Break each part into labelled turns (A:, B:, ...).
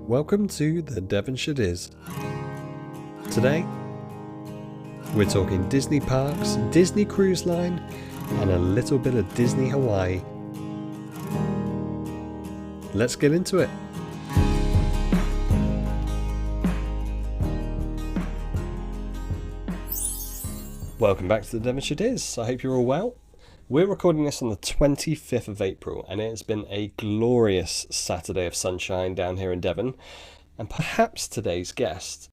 A: Welcome to the Devonshire Dis. Today, we're talking Disney parks, Disney Cruise Line, and a little bit of Disney Hawaii. Let's get into it. Welcome back to the Devonshire Dis. I hope you're all well. We're recording this on the 25th of April, and it has been a glorious Saturday of sunshine down here in Devon. And perhaps today's guest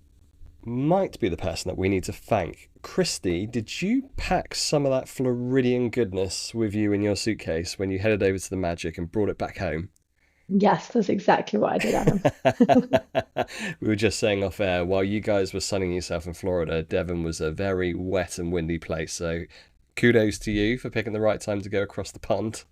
A: might be the person that we need to thank. Kristi, did you pack some of that Floridian goodness with you in your suitcase when you headed over to the Magic and brought it back home?
B: Yes, that's exactly what I did, Adam.
A: We were just saying off air, while you guys were sunning yourself in Florida, Devon was a very wet and windy place. So kudos to you for picking the right time to go across the pond.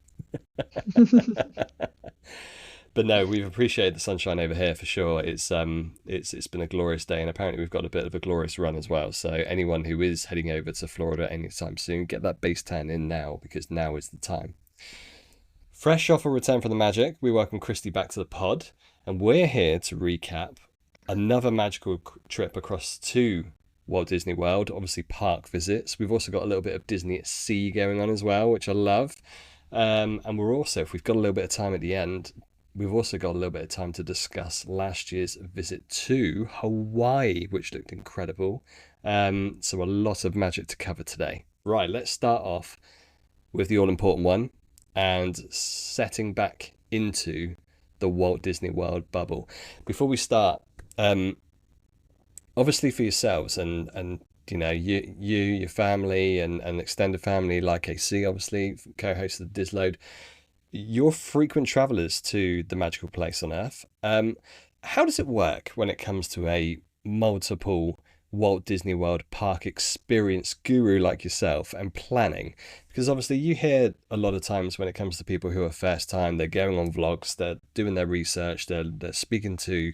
A: But no, we've appreciated the sunshine over here for sure. It's been a glorious day, and apparently we've got a bit of a glorious run as well. So anyone who is heading over to Florida anytime soon, get that base tan in now, because now is the time. Fresh off a return from the Magic, we welcome Kristi back to the pod, and we're here to recap another magical trip across to Walt Disney World, obviously park visits. We've also got a little bit of Disney at sea going on as well, which I love. And we're also, if we've got a little bit of time at the end, we've also got a little bit of time to discuss last year's visit to Hawaii, which looked incredible. So a lot of magic to cover today. Right, let's start off with the all-important one and setting back into the Walt Disney World bubble. Before we start, obviously for yourselves and you know, your family and extended family, like AC, obviously co-host of the Disload, you're frequent travelers to the magical place on Earth. How does it work when it comes to a multiple Walt Disney World park experience guru like yourself and planning? Because obviously you hear a lot of times when it comes to people who are first time, they're going on vlogs, they're doing their research, they're speaking to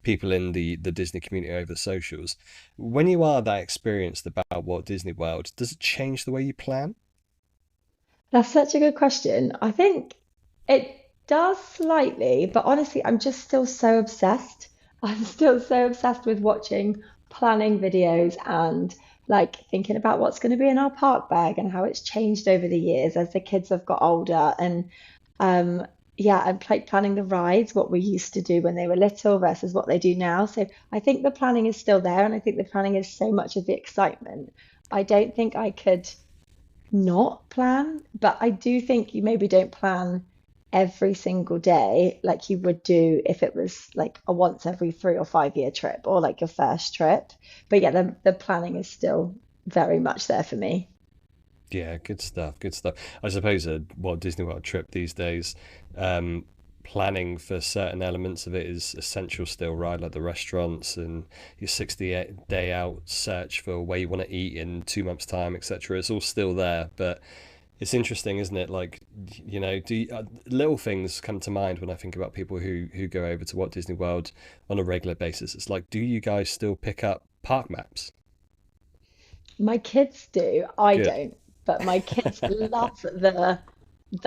A: people in the Disney community over the socials. When you are that experienced about Walt Disney World, does it change the way you plan?
B: That's such a good question. I think it does slightly, but honestly, I'm just still so obsessed. I'm still so obsessed with watching planning videos and like thinking about what's going to be in our park bag and how it's changed over the years as the kids have got older. And um, yeah, I'm like planning the rides, what we used to do when they were little versus what they do now. So I think the planning is still there, and I think the planning is so much of the excitement. I don't think I could not plan, but I do think you maybe don't plan every single day like you would do if it was like a once every 3 or 5 year trip or like your first trip. But yeah, the planning is still very much there for me.
A: Yeah, good stuff, good stuff. I suppose a Walt Disney World trip these days, planning for certain elements of it is essential still, right? Like the restaurants and your 60-day out search for where you want to eat in 2 months' time, etc. It's all still there, but it's interesting, isn't it? Like, you know, little things come to mind when I think about people who go over to Walt Disney World on a regular basis. It's like, do you guys still pick up park maps?
B: My kids do, I
A: Good.
B: don't, but my kids love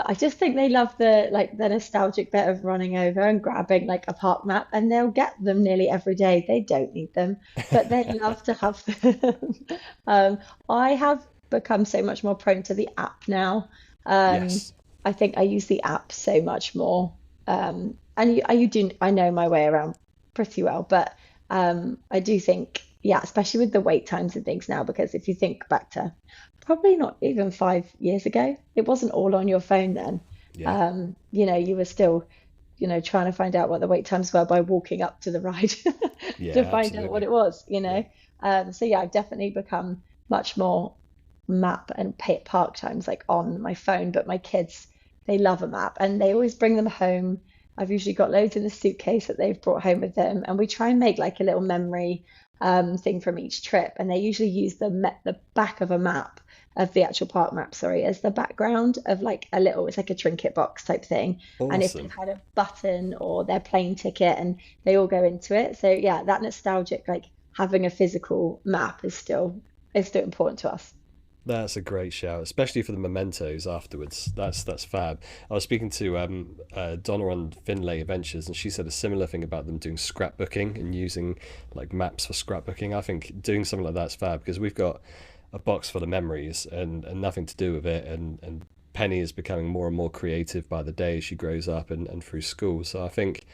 B: I just think they love the like the nostalgic bit of running over and grabbing like a park map, and they'll get them nearly every day. They don't need them, but they love to have them. Um, I have become so much more prone to the app now. Um,
A: Yes.
B: I think I use the app so much more. I know my way around pretty well, but I do think, yeah, especially with the wait times and things now, because if you think back to probably not even 5 years ago, it wasn't all on your phone then.
A: Yeah.
B: You were still, trying to find out what the wait times were by walking up to the ride to
A: Yeah,
B: find out what
A: absolutely.
B: it
A: Yeah.
B: was. So yeah, I've definitely become much more map and park times like on my phone, but my kids, they love a map and they always bring them home. I've usually got loads in the suitcase that they've brought home with them, and we try and make like a little memory thing from each trip, and they usually use the back of a map of the actual park map, sorry, as the background of like a little, it's like a trinket box type thing. And if they've
A: Awesome.
B: had a button or their plane ticket, and they all go into it. So yeah, that nostalgic like having a physical map is still important to us.
A: That's a great shout, especially for the mementos afterwards. That's fab. I was speaking to Donna on Finlay Adventures, and she said a similar thing about them doing scrapbooking and using like maps for scrapbooking. I think doing something like that's fab because we've got a box full of memories and nothing to do with it. And Penny is becoming more and more creative by the day as she grows up and through school. So I think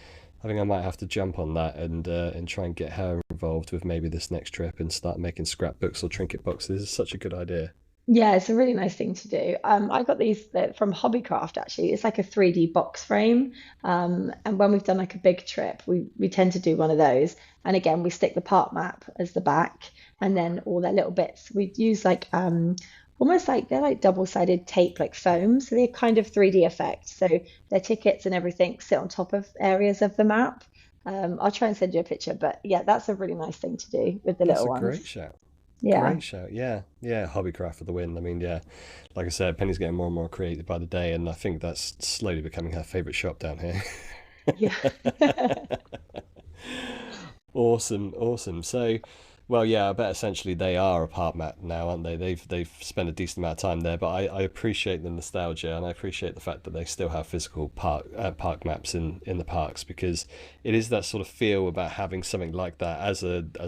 A: I might have to jump on that and try and get her involved with maybe this next trip and start making scrapbooks or trinket boxes. It's such a good idea.
B: Yeah, it's a really nice thing to do. I got these from Hobbycraft actually. It's like a 3D box frame. And when we've done like a big trip, we tend to do one of those. And again, we stick the park map as the back and then all their little bits. We use like almost like they're like double-sided tape, like foam. So they're kind of 3D effects. So their tickets and everything sit on top of areas of the map. I'll try and send you a picture, but yeah, that's a really nice thing to do with the
A: That's
B: little
A: a great
B: ones.
A: shout.
B: Yeah.
A: Great shout. Yeah. Yeah. Hobbycraft for the win. I mean, yeah, like I said, Penny's getting more and more creative by the day, and I think that's slowly becoming her favourite shop down here.
B: Yeah.
A: Awesome, awesome. So, well, yeah, I bet essentially they are a part mat now, aren't they? They've spent a decent amount of time there, but I appreciate the nostalgia and I appreciate the fact that they still have physical park maps in the parks because it is that sort of feel about having something like that as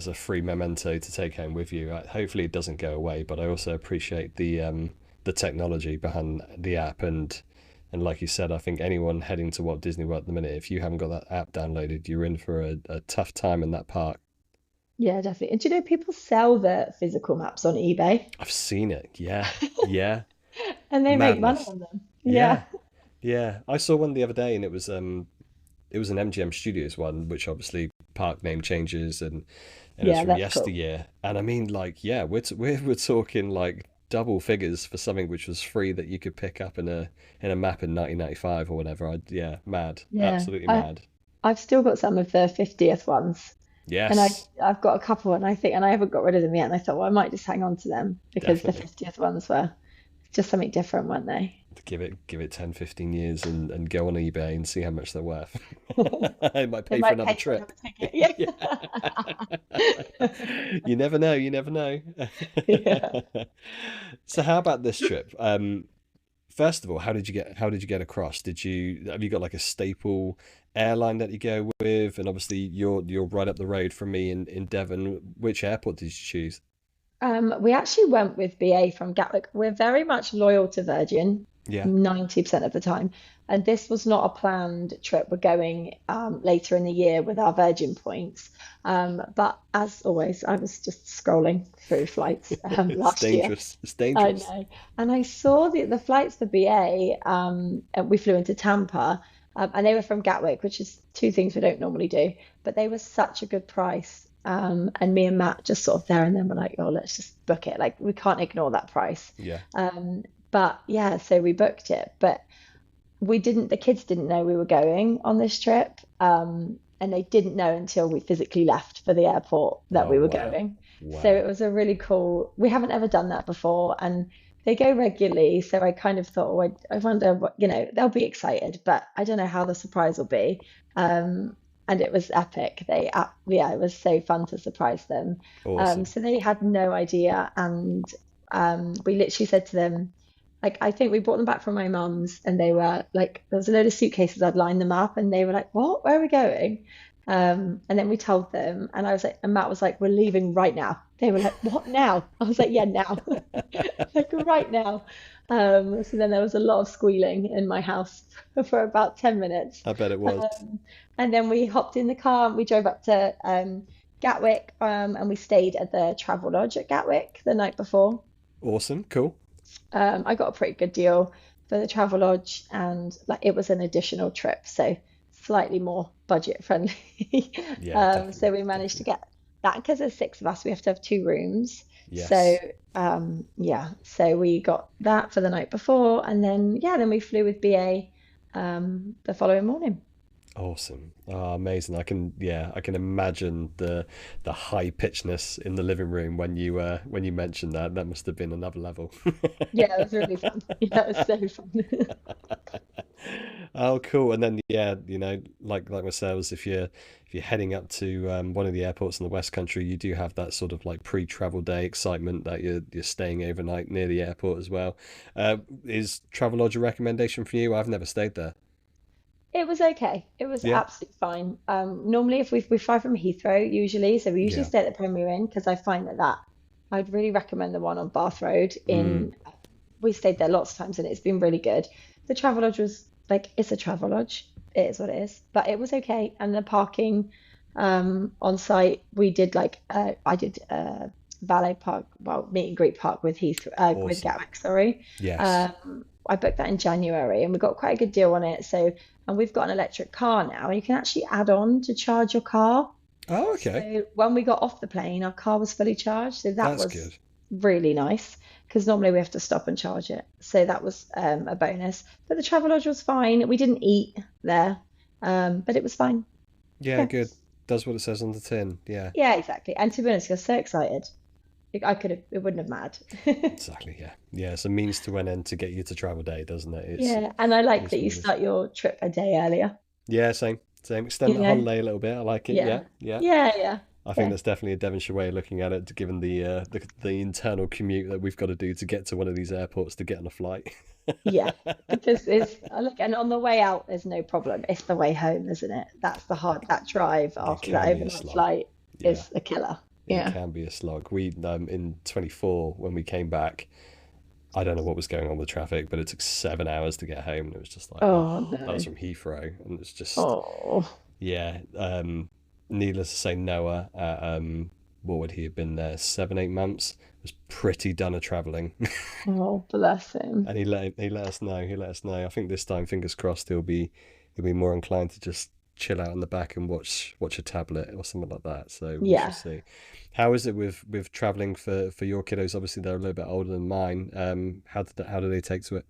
A: a free memento to take home with you. Hopefully, it doesn't go away, but I also appreciate the technology behind the app and like you said, I think anyone heading to Walt Disney World at the minute, if you haven't got that app downloaded, you're in for a tough time in that park.
B: Yeah, definitely. And do you know people sell the physical maps on eBay
A: I've seen it. Yeah, yeah,
B: and they make money
A: madness.
B: on them?
A: Yeah,
B: Yeah.
A: yeah. I saw one the other day, and it was an MGM Studios one, which obviously park name changes and it's
B: Yeah,
A: from
B: that's cool.
A: yesteryear. And I mean, like, yeah, we're talking like double figures for something which was free that you could pick up in a map in 1995 or whatever. Yeah, mad,
B: Yeah.
A: absolutely mad.
B: I've still got some of the 50th ones. And
A: Yes,
B: I've got a couple and I think and I haven't got rid of them yet and I thought well I might just hang on to them because the
A: definitely.
B: 50th ones were just something different, weren't they?
A: Give it 10, 15 years and go on eBay and see how much they're worth. It might
B: They
A: pay for
B: might
A: another
B: pay for
A: trip.
B: another ticket. Yeah.
A: Yeah. You never know, you never know.
B: Yeah.
A: So how about this trip? First of all, how did you get across? Did you have you got like a staple airline that you go with? And obviously you're right up the road from me in Devon. Which airport did you choose?
B: We actually went with BA from Gatwick. We're very much loyal to Virgin,
A: Yeah.
B: 90% of the time. And this was not a planned trip. We're going later in the year with our Virgin points. But as always, I was just scrolling through flights
A: It's
B: last year.
A: dangerous. It's
B: I
A: dangerous.
B: know. And I saw the flights for BA, and we flew into Tampa, and they were from Gatwick, which is two things we don't normally do, but they were such a good price. And me and Matt just sort of there and then were like, oh, let's just book it. Like, we can't ignore that price.
A: Yeah.
B: But yeah, so we booked it. But the kids didn't know we were going on this trip. And they didn't know until we physically left for the airport that
A: Oh
B: we were
A: wow.
B: going. So
A: Wow.
B: it was a really cool, we haven't ever done that before. And they go regularly. So I kind of thought, oh, I wonder what, they'll be excited, but I don't know how the surprise will be. And it was epic. Yeah, it was so fun to surprise them.
A: Awesome.
B: So they had no idea. And we literally said to them, like, I think we brought them back from my mum's and they were like, there was a load of suitcases. I'd lined them up and they were like, what? Where are we going? And then we told them and I was like, and Matt was like, we're leaving right now. They were like, what now? I was like, yeah, now. Like right now. So then there was a lot of squealing in my house for about 10 minutes.
A: I bet it was.
B: Um, and then we hopped in the car and we drove up to Gatwick, and we stayed at the Travel Lodge at Gatwick the night before.
A: Awesome. Cool.
B: I got a pretty good deal for the Travel Lodge, and like it was an additional trip, so slightly more budget friendly.
A: Yeah,
B: So
A: definitely.
B: we managed to
A: Definitely.
B: get that because there's six of us, we have to have two rooms. So
A: Yes.
B: yeah, so we got that for the night before, and then yeah, then we flew with BA the following morning.
A: Awesome. Oh, amazing. I can imagine the high pitchness in the living room when you mentioned that. That must have been another level.
B: Yeah, it was really fun. Yeah, it was so fun.
A: Oh, cool. And then yeah, like myself, if you're heading up to one of the airports in the West Country, you do have that sort of like pre-travel day excitement that you're staying overnight near the airport as well. Is Travelodge a recommendation for you? I've never stayed there.
B: It was okay. It was
A: Yeah.
B: absolutely fine. Normally, if we fly from Heathrow, usually, so we usually
A: Yeah.
B: stay at the Premier Inn because I find that I'd really recommend the one on Bath Road.
A: Mm.
B: We stayed there lots of times and it's been really good. The Travelodge was like it's a Travelodge. It is what it is, but it was okay. And the parking on site, we did I did valet park, well, meet and greet park with with
A: Awesome.
B: Gatwick, sorry.
A: Yes.
B: I booked that in January and we got quite a good deal on it. So, and we've got an electric car now, and you can actually add on to charge your car.
A: Oh, okay.
B: So when we got off the plane, our car was fully charged. So that
A: That's
B: was
A: good.
B: really nice because normally we have to stop and charge it. So that was a bonus. But the Travelodge was fine. We didn't eat there, but it was fine.
A: Yeah,
B: Yeah.
A: good. Does what it says on the tin. Yeah.
B: Yeah, exactly. And to be honest, I was so excited. I could have, it wouldn't have mattered.
A: Exactly. Yeah. Yeah. It's a means to an end to get you to travel day, doesn't it? It's
B: Yeah, and I like
A: it's
B: that you
A: what it is.
B: start your trip a day earlier.
A: Yeah. Same. Same. Extend
B: You
A: the
B: know?
A: holiday a little bit. I like it. Yeah.
B: Yeah.
A: Yeah.
B: Yeah, yeah.
A: I think
B: Yeah.
A: that's definitely a Devonshire way of looking at it, given the internal commute that we've got to do to get to one of these airports to get on a flight.
B: Yeah, because it's look, and on the way out, there's no problem. It's the way home, isn't it? That's the hard, that drive
A: It
B: after that
A: can be a
B: overnight
A: slog.
B: flight
A: Yeah,
B: is a killer.
A: it
B: Yeah.
A: can be a slog. We in 24 when we came back, I don't know what was going on with traffic, but it took 7 hours to get home, and it was just like, oh,
B: Oh
A: that was
B: no.
A: from Heathrow, and it's just
B: Oh,
A: yeah. Needless to say, Noah, what would he have been there 7 8 months? Was pretty done of traveling.
B: oh, bless him.
A: And he let us know. He let us know. I think this time, fingers crossed, he'll be more inclined to just chill out in the back and watch a tablet or something like that. So we shall
B: Yeah.
A: see. How is it with traveling for your kiddos? Obviously, they're a little bit older than mine. How do they take to it?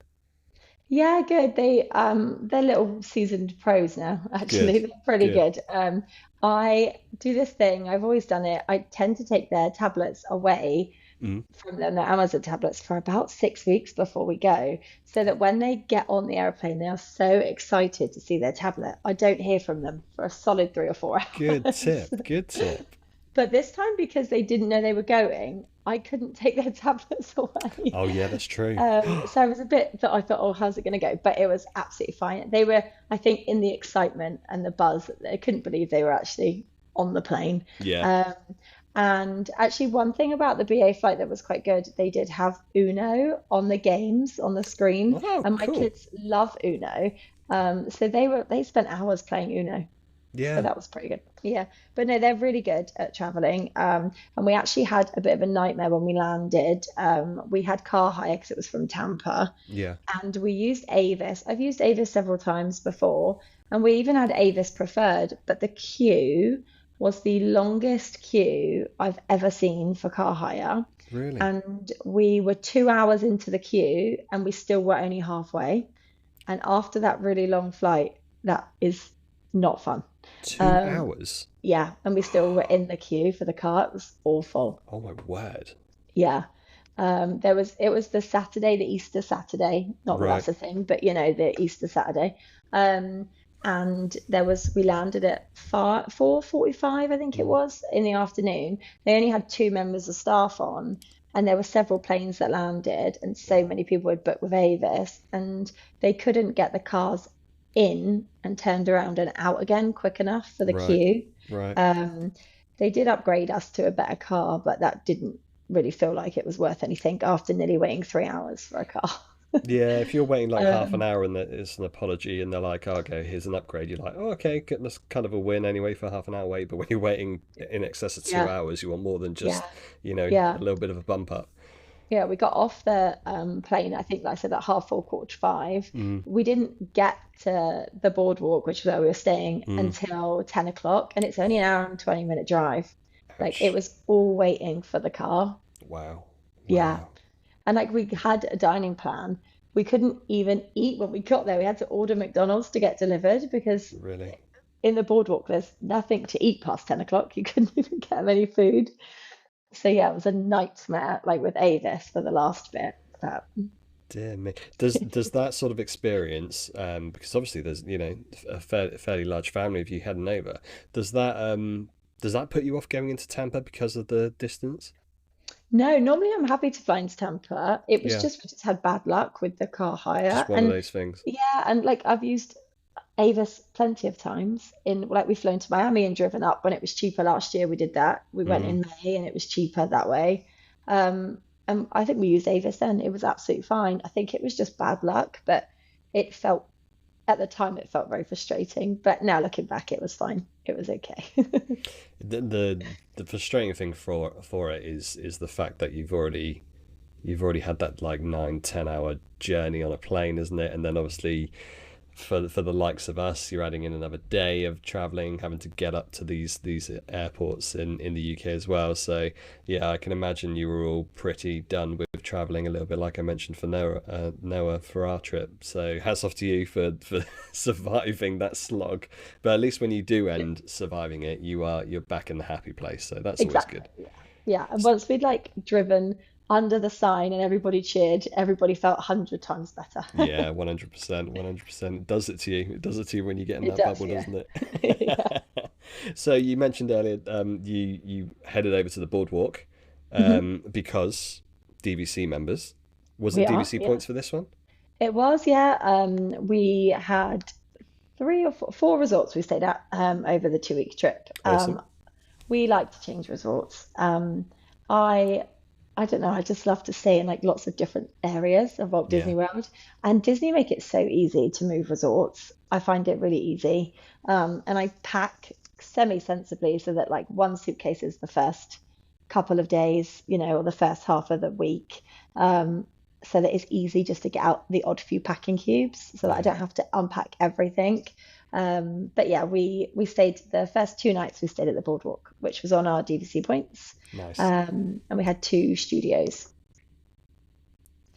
B: Yeah, good. They're little seasoned pros now, actually.
A: Good,
B: They're pretty
A: good.
B: good. I do this thing, I've always done it. I tend to take their tablets away
A: Mm.
B: from them, their Amazon tablets, for about 6 weeks before we go, so that when they get on the airplane, they are so excited to see their tablet. I don't hear from them for a solid 3 or 4
A: Good
B: hours.
A: tip. Good tip.
B: But this time, because they didn't know they were going, I couldn't take their tablets away.
A: Oh yeah, that's true.
B: So I was a bit that I thought, oh, how's it going to go? But it was absolutely fine. They were, I think, in the excitement and the buzz, they couldn't believe they were actually on the plane.
A: Yeah.
B: Um, and actually, one thing about the BA flight that was quite good, they did have Uno on the games on the screen,
A: Oh,
B: and my
A: cool.
B: kids love Uno. So they spent hours playing Uno. So
A: Yeah.
B: that was pretty good. Yeah. But no, they're really good at traveling. And we actually had a bit of a nightmare when we landed. We had car hire because it was from Tampa,
A: Yeah.
B: and we used Avis. I've used Avis several times before, and we even had Avis preferred, but the queue was the longest queue I've ever seen for car hire.
A: Really.
B: And we were 2 hours into the queue and we still were only halfway. And after that really long flight, that is not fun.
A: Two
B: Um,
A: hours.
B: yeah, and we still were in the queue for the car. It was awful.
A: Oh my word.
B: Yeah. It was the Saturday, the Easter Saturday. Not that
A: Right.
B: that's a thing, but the Easter Saturday. Um, and we landed at 4:45, I think it
A: Mm.
B: was, in the afternoon. They only had two members of staff on, and there were several planes that landed, and so many people had booked with Avis, and they couldn't get the cars in and turned around and out again quick enough for the
A: Right.
B: queue.
A: Right.
B: Um, they did upgrade us to a better car, but that didn't really feel like it was worth anything after nearly waiting 3 hours for a car.
A: Yeah, if you're waiting like half an
B: Um,
A: hour and it's an apology and they're like, oh, okay, here's an upgrade, you're like, oh, okay, that's kind of a win anyway for half an hour wait. But when you're waiting in excess of two
B: yeah,
A: hours, you want more than just,
B: yeah,
A: a
B: yeah,
A: little bit of a bump up.
B: yeah. We got off the plane, I think, like I said, at half four, quarter to five.
A: Mm,
B: We didn't get to the boardwalk, which is where we were staying,
A: mm.
B: until 10 o'clock, and it's only an hour and 20-minute drive. Like it
A: Ouch.
B: was all waiting for the car.
A: Wow.
B: Yeah.
A: Wow.
B: And like we had a dining plan. We couldn't even eat when we got there. We had to order McDonald's to get delivered because
A: Really?
B: in the boardwalk there's nothing to eat past 10 o'clock. You couldn't even get them any food. So yeah, it was a nightmare, like with Avis for the last bit. But
A: Dear me. Does that sort of experience, because obviously there's, a fairly large family of you heading over, does that put you off going into Tampa because of the distance?
B: No, normally I'm happy to fly into Tampa. It was
A: Yeah,
B: just we just had bad luck with the car hire,
A: just one of
B: and
A: those things.
B: yeah, and like I've used Avis plenty of times. In like we've flown to Miami and driven up when it was cheaper last year. We did that. We went
A: Mm.
B: in May and it was cheaper that way. And I think we used Avis then. It was absolutely fine. I think it was just bad luck, but it felt at the time it felt very frustrating. But now looking back, it was fine. It was okay.
A: The frustrating thing for it is the fact that you've already had that like 9-10 hour journey on a plane, isn't it? And then obviously for the likes of us, you're adding in another day of traveling, having to get up to these airports in the UK as well. So yeah, I can imagine you were all pretty done with traveling a little bit, like I mentioned for Noah for our trip. So hats off to you for surviving that slog. But at least when you do end surviving it, you're back in the happy place. So that's always
B: Exactly.
A: good.
B: Yeah. Yeah. And once we'd like driven under the sign and everybody cheered, everybody felt 100 times better.
A: Yeah, 100%, 100%. It does it to you. It does it to you when you get in
B: It
A: that
B: does,
A: bubble,
B: yeah.
A: doesn't it?
B: Yeah.
A: So you mentioned earlier, you headed over to the boardwalk,
B: Mhm.
A: because DVC members. Was it
B: We are,
A: DVC
B: yeah.
A: points for this one?
B: It was, yeah. We had three or four resorts we stayed at over the 2 week trip.
A: Awesome.
B: We like to change resorts. I I don't know, I just love to stay in like lots of different areas of Walt
A: Yeah.
B: Disney World. And Disney make it so easy to move resorts. I find it really easy. And I pack semi-sensibly so that like one suitcase is the first couple of days, or the first half of the week. Um, so that it's easy just to get out the odd few packing cubes so that I
A: Yeah.
B: don't have to unpack everything. But yeah, we stayed the first 2 nights we stayed at the boardwalk, which was on our DVC points.
A: Nice.
B: And we had two studios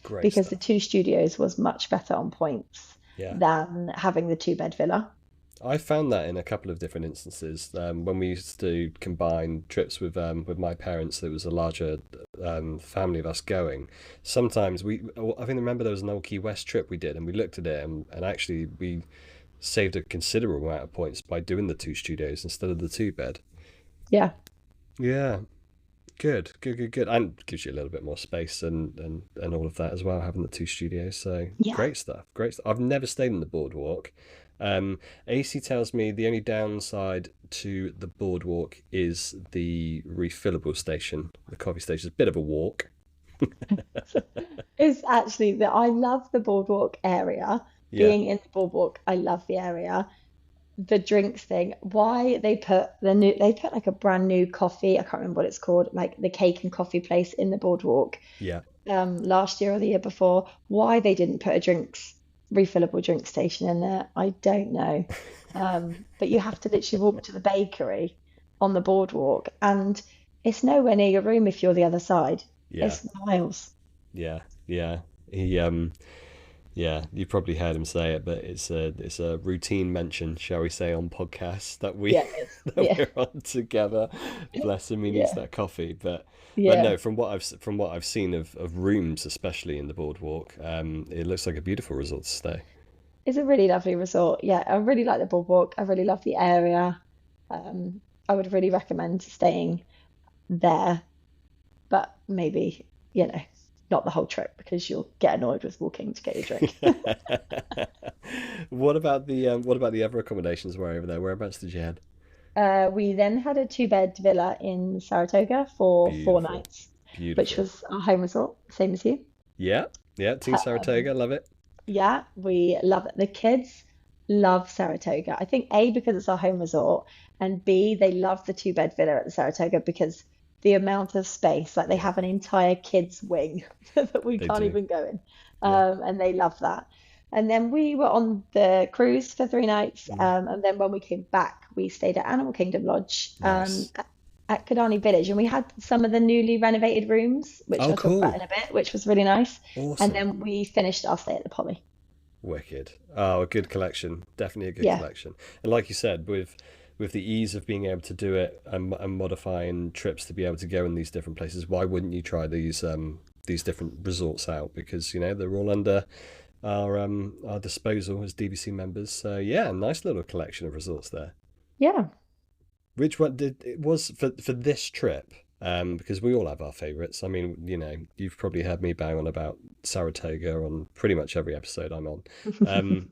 A: Great
B: because the
A: stuff.
B: two studios was much better on points
A: Yeah.
B: than having the two-bed villa.
A: I found that in a couple of different instances. When we used to combine trips with my parents, there was a larger family of us going. Sometimes I think remember there was an old Key West trip we did, and we looked at it, and actually we saved a considerable amount of points by doing the two studios instead of the two bed.
B: Yeah,
A: Yeah, good, good, good, good, and gives you a little bit more space and all of that as well, having the two studios. So
B: yeah.
A: great stuff, great stuff. I've never stayed in the boardwalk. AC tells me the only downside to the boardwalk is the refillable station. The coffee station is a bit of a walk.
B: It's actually that I love the boardwalk area.
A: Yeah,
B: Being in the boardwalk, I love the area. The drinks thing, why they put like a brand new coffee, I can't remember what it's called, like the cake and coffee place in the boardwalk
A: yeah.
B: last year or the year before. Why they didn't put a drinks refillable drink station in there, I don't know. But you have to literally walk to the bakery on the boardwalk, and it's nowhere near your room if you're the other side.
A: Yeah,
B: It's miles.
A: yeah, yeah. He Yeah, you probably heard him say it, but it's a routine mention, shall we say, on podcasts that we
B: Yeah, it is.
A: that
B: Yeah,
A: we're on together. Bless him, he needs
B: yeah,
A: that coffee. But
B: yeah.
A: no, from what I've seen of rooms, especially in the boardwalk, it looks like a beautiful resort to stay.
B: It's a really lovely resort. Yeah, I really like the boardwalk. I really love the area. I would really recommend staying there, but maybe, you know, not the whole trip because you'll get annoyed with walking to get your drink.
A: What about the other accommodations were over there? Whereabouts did you head?
B: We then had a two-bed villa in Saratoga for four
A: Beautiful,
B: nights, which
A: beautiful.
B: was our home resort, same as you.
A: Yeah, yeah. Team
B: Um,
A: Saratoga, love it.
B: yeah, we love it. The kids love Saratoga. I think A, because it's our home resort, and B, they love the two-bed villa at the Saratoga because the amount of space, like they
A: Yeah,
B: have an entire kids wing that we
A: they
B: can't
A: do.
B: even go in.
A: Yeah.
B: And they love that. And then we were on the cruise for 3 nights.
A: Mm.
B: And then when we came back, we stayed at Animal Kingdom Lodge
A: Nice.
B: at Kidani Village. And we had some of the newly renovated rooms, which
A: Oh,
B: I'll talk about
A: cool.
B: in a bit, which was really nice. And
A: Awesome.
B: then we finished our stay at the Poly.
A: Wicked. Oh, a good collection. Definitely a good
B: Yeah.
A: collection. And like you said, with the ease of being able to do it and modifying trips to be able to go in these different places, why wouldn't you try these different resorts out, because they're all under our disposal as DVC members. So yeah, nice little collection of resorts there.
B: Yeah.
A: Which one did it was for this trip? Because we all have our favourites. I mean, you've probably heard me bang on about Saratoga on pretty much every episode I'm on, and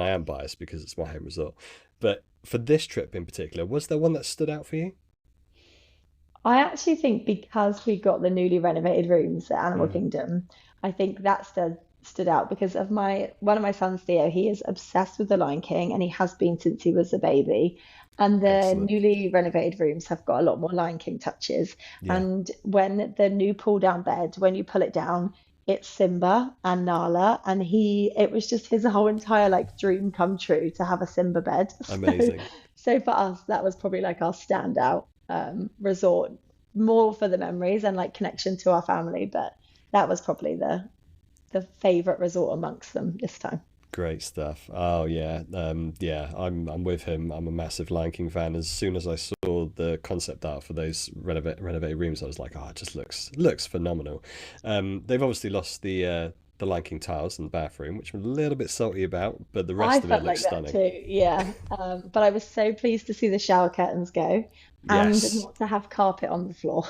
A: I am biased because it's my home resort. But for this trip in particular, was there one that stood out for you?
B: I actually think because we got the newly renovated rooms at Animal
A: Mm,
B: Kingdom, I think that stood out because of my one of my sons, Theo. He is obsessed with the Lion King, and he has been since he was a baby. And the
A: excellent.
B: newly renovated rooms have got a lot more Lion King touches.
A: Yeah,
B: And when the new pull down bed, when you pull it down, it's Simba and Nala, and it was just his whole entire like dream come true to have a Simba bed. So,
A: amazing.
B: so for us, that was probably like our standout resort, more for the memories and like connection to our family. But that was probably the favorite resort amongst them this time.
A: Great stuff. Oh yeah, yeah. I'm with him. I'm a massive Lion King fan. As soon as I saw the concept art for those renovated rooms, I was like, oh, it just looks phenomenal. They've obviously lost the Lion King tiles in the bathroom, which I'm a little bit salty about, but the
B: I
A: rest of it
B: felt
A: looks
B: like that
A: stunning.
B: too, yeah. But I was so pleased to see the shower curtains go and
A: Yes,
B: not to have carpet on the floor.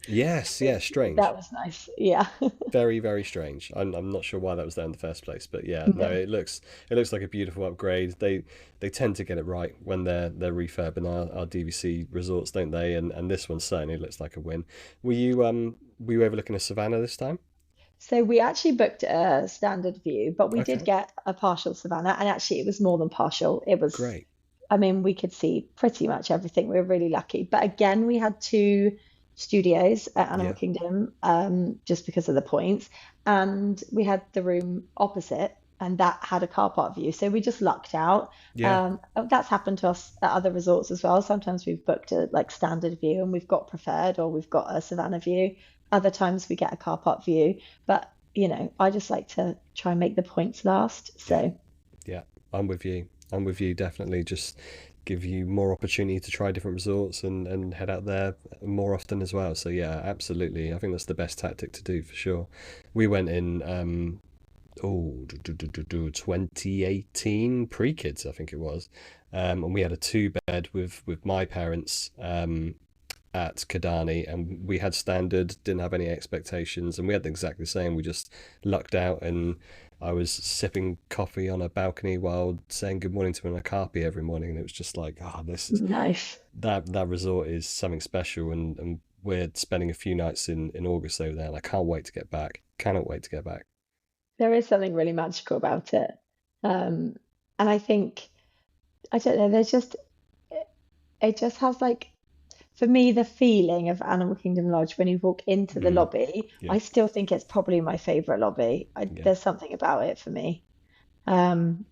A: yes, yeah.
B: That
A: Strange.
B: was nice. Yeah.
A: Very, very strange. I'm not sure why that was there in the first place, but yeah, no,
B: No.
A: it looks like a beautiful upgrade. They tend to get it right when they're refurbing our DVC resorts, don't they? And this one certainly looks like a win. Were you overlooking a savannah this time?
B: So we actually booked a standard view, but we did
A: Okay,
B: get a partial savannah, and actually it was more than partial. It was,
A: great.
B: I mean, we could see pretty much everything. We were really lucky. But again, we had two studios at Animal
A: Yeah,
B: Kingdom, just because of the points, and we had the room opposite, and that had a car park view. So we just lucked out.
A: yeah,
B: That's happened to us at other resorts as well. Sometimes we've booked a like standard view and we've got preferred, or we've got a savannah view. Other times we get a car park view, but I just like to try and make the points last.
A: yeah,
B: So
A: yeah. I'm with you. I'm with you. Definitely, just give you more opportunity to try different resorts and head out there more often as well. So yeah, absolutely. I think that's the best tactic to do for sure. We went in 2018 pre-kids, I think it was, and we had a two bed with my parents at Kidani, and we had standard, didn't have any expectations, and we had exactly the same. We just lucked out, and I was sipping coffee on a balcony while saying good morning to an okapi every morning, and it was just like, ah, this is
B: nice.
A: that resort is something special, and we're spending a few nights in August over there, and I can't wait to get back. Cannot wait to get back.
B: There is something really magical about it. Um, and I think, I don't know, it just has like, for me, the feeling of Animal Kingdom Lodge when you walk into the
A: Mm,
B: lobby,
A: yeah,
B: I still think it's probably my favorite lobby.
A: yeah,
B: There's something about it for me. Um,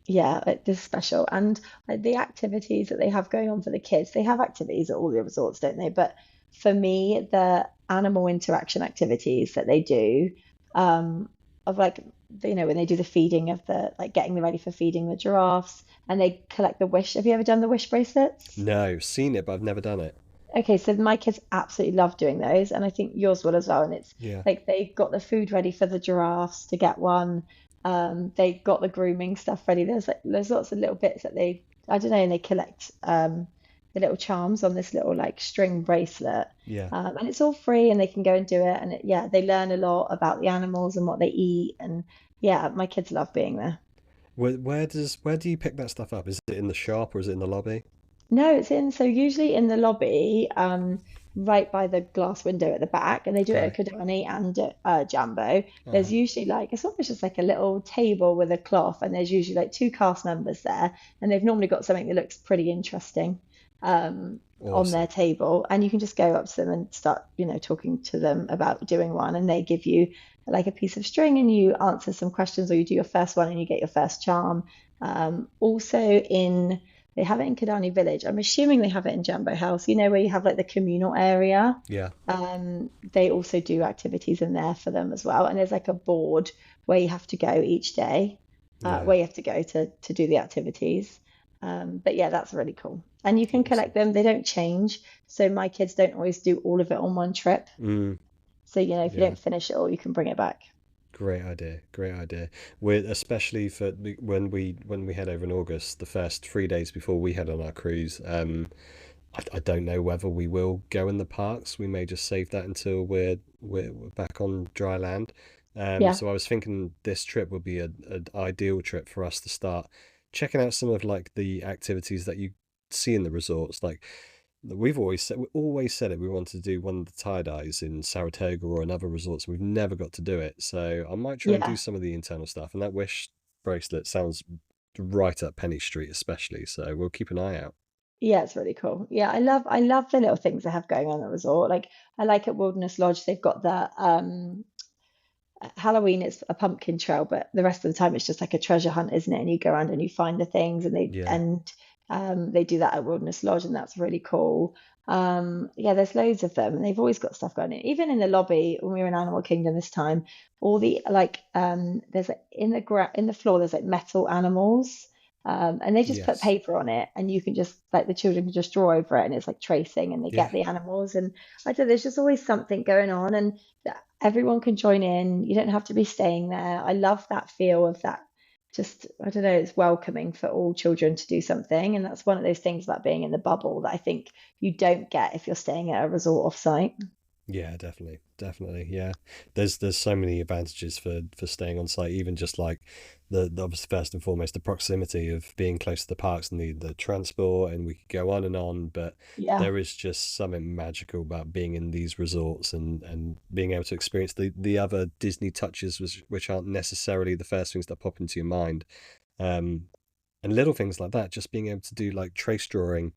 B: yeah, it is special. And like the activities that they have going on for the kids, they have activities at all the resorts, don't they? But for me, the animal interaction activities that they do, um, of like, when they do the feeding of like getting them ready for feeding the giraffes and they collect the wish. Have you ever done the wish bracelets?
A: no, seen it, but I've never done it.
B: Okay, so my kids absolutely love doing those, and I think yours will as well. And it's
A: Yeah,
B: like they've got the food ready for the giraffes to get one. They got the grooming stuff ready. There's lots of little bits that I don't know, and they collect the little charms on this little like string bracelet,
A: yeah.
B: and it's all free, and they can go and do it. And yeah, they learn a lot about the animals and what they eat, and yeah, my kids love being there.
A: Where do you pick that stuff up? Is it in the shop or is it in the lobby?
B: No, it's in, so usually in the lobby, right by the glass window at the back, and they do it at
A: Okay.
B: Kidani and at Jambo. There's
A: Uh-huh.
B: usually like, it's almost just like a little table with a cloth, and there's usually like two cast members there, and they've normally got something that looks pretty interesting on their
A: Awesome.
B: table, and you can just go up to them and start, talking to them about doing one, and they give you like a piece of string, and you answer some questions, or you do your first one, and you get your first charm. Also in They have it in Kidani Village. I'm assuming they have it in Jambo House, where you have like the communal area.
A: Yeah.
B: They also do activities in there for them as well. And there's like a board where you have to go each day,
A: Yeah.
B: where you have to go to do the activities. But yeah, that's really cool. And you can
A: Awesome.
B: collect them, they don't change. So my kids don't always do all of it on one trip.
A: Mm.
B: So, you know, if you
A: Yeah.
B: don't finish it all, you can bring it back.
A: Great idea. Great idea. We're especially for when we head over in August, the first 3 days before we head on our cruise. I don't know whether we will go in the parks. We may just save that until we're back on dry land.
B: Yeah.
A: So I was thinking this trip would be an ideal trip for us to start checking out some of like the activities that you see in the resorts. Like we always said it. We wanted to do one of the tie dyes in Saratoga or another resorts. We've never got to do it. So I might try and do
B: Yeah.
A: some of the internal stuff. And that wish bracelet sounds right up Penny Street, especially. So we'll keep an eye out.
B: Yeah, it's really cool. Yeah, I love the little things they have going on at the resort. Like I like at Wilderness Lodge, they've got the Halloween, it's a pumpkin trail, but the rest of the time it's just like a treasure hunt, isn't it? And you go around and you find the things, and
A: Yeah.
B: they do that at Wilderness Lodge, and that's really cool. Yeah, there's loads of them, and they've always got stuff going on. Even in the lobby when we were in Animal Kingdom this time, all the like there's like in the floor there's like metal animals. And they just put
A: Yes.
B: paper on it, and you can just like the children can just draw over it, and it's like tracing, and they
A: Yeah.
B: get the animals. And I don't know, there's just always something going on, and everyone can join in. You don't have to be staying there. I love that feel of that. Just, I don't know, it's welcoming for all children to do something. And that's one of those things about being in the bubble that I think you don't get if you're staying at a resort off site.
A: Yeah, definitely, definitely. Yeah, there's so many advantages for staying on site. Even just like the obviously first and foremost the proximity of being close to the parks and the transport, and we could go on and on. But
B: Yeah.
A: there is just something magical about being in these resorts and being able to experience the other Disney touches, which aren't necessarily the first things that pop into your mind. Um, and little things like that, just being able to do like trace drawing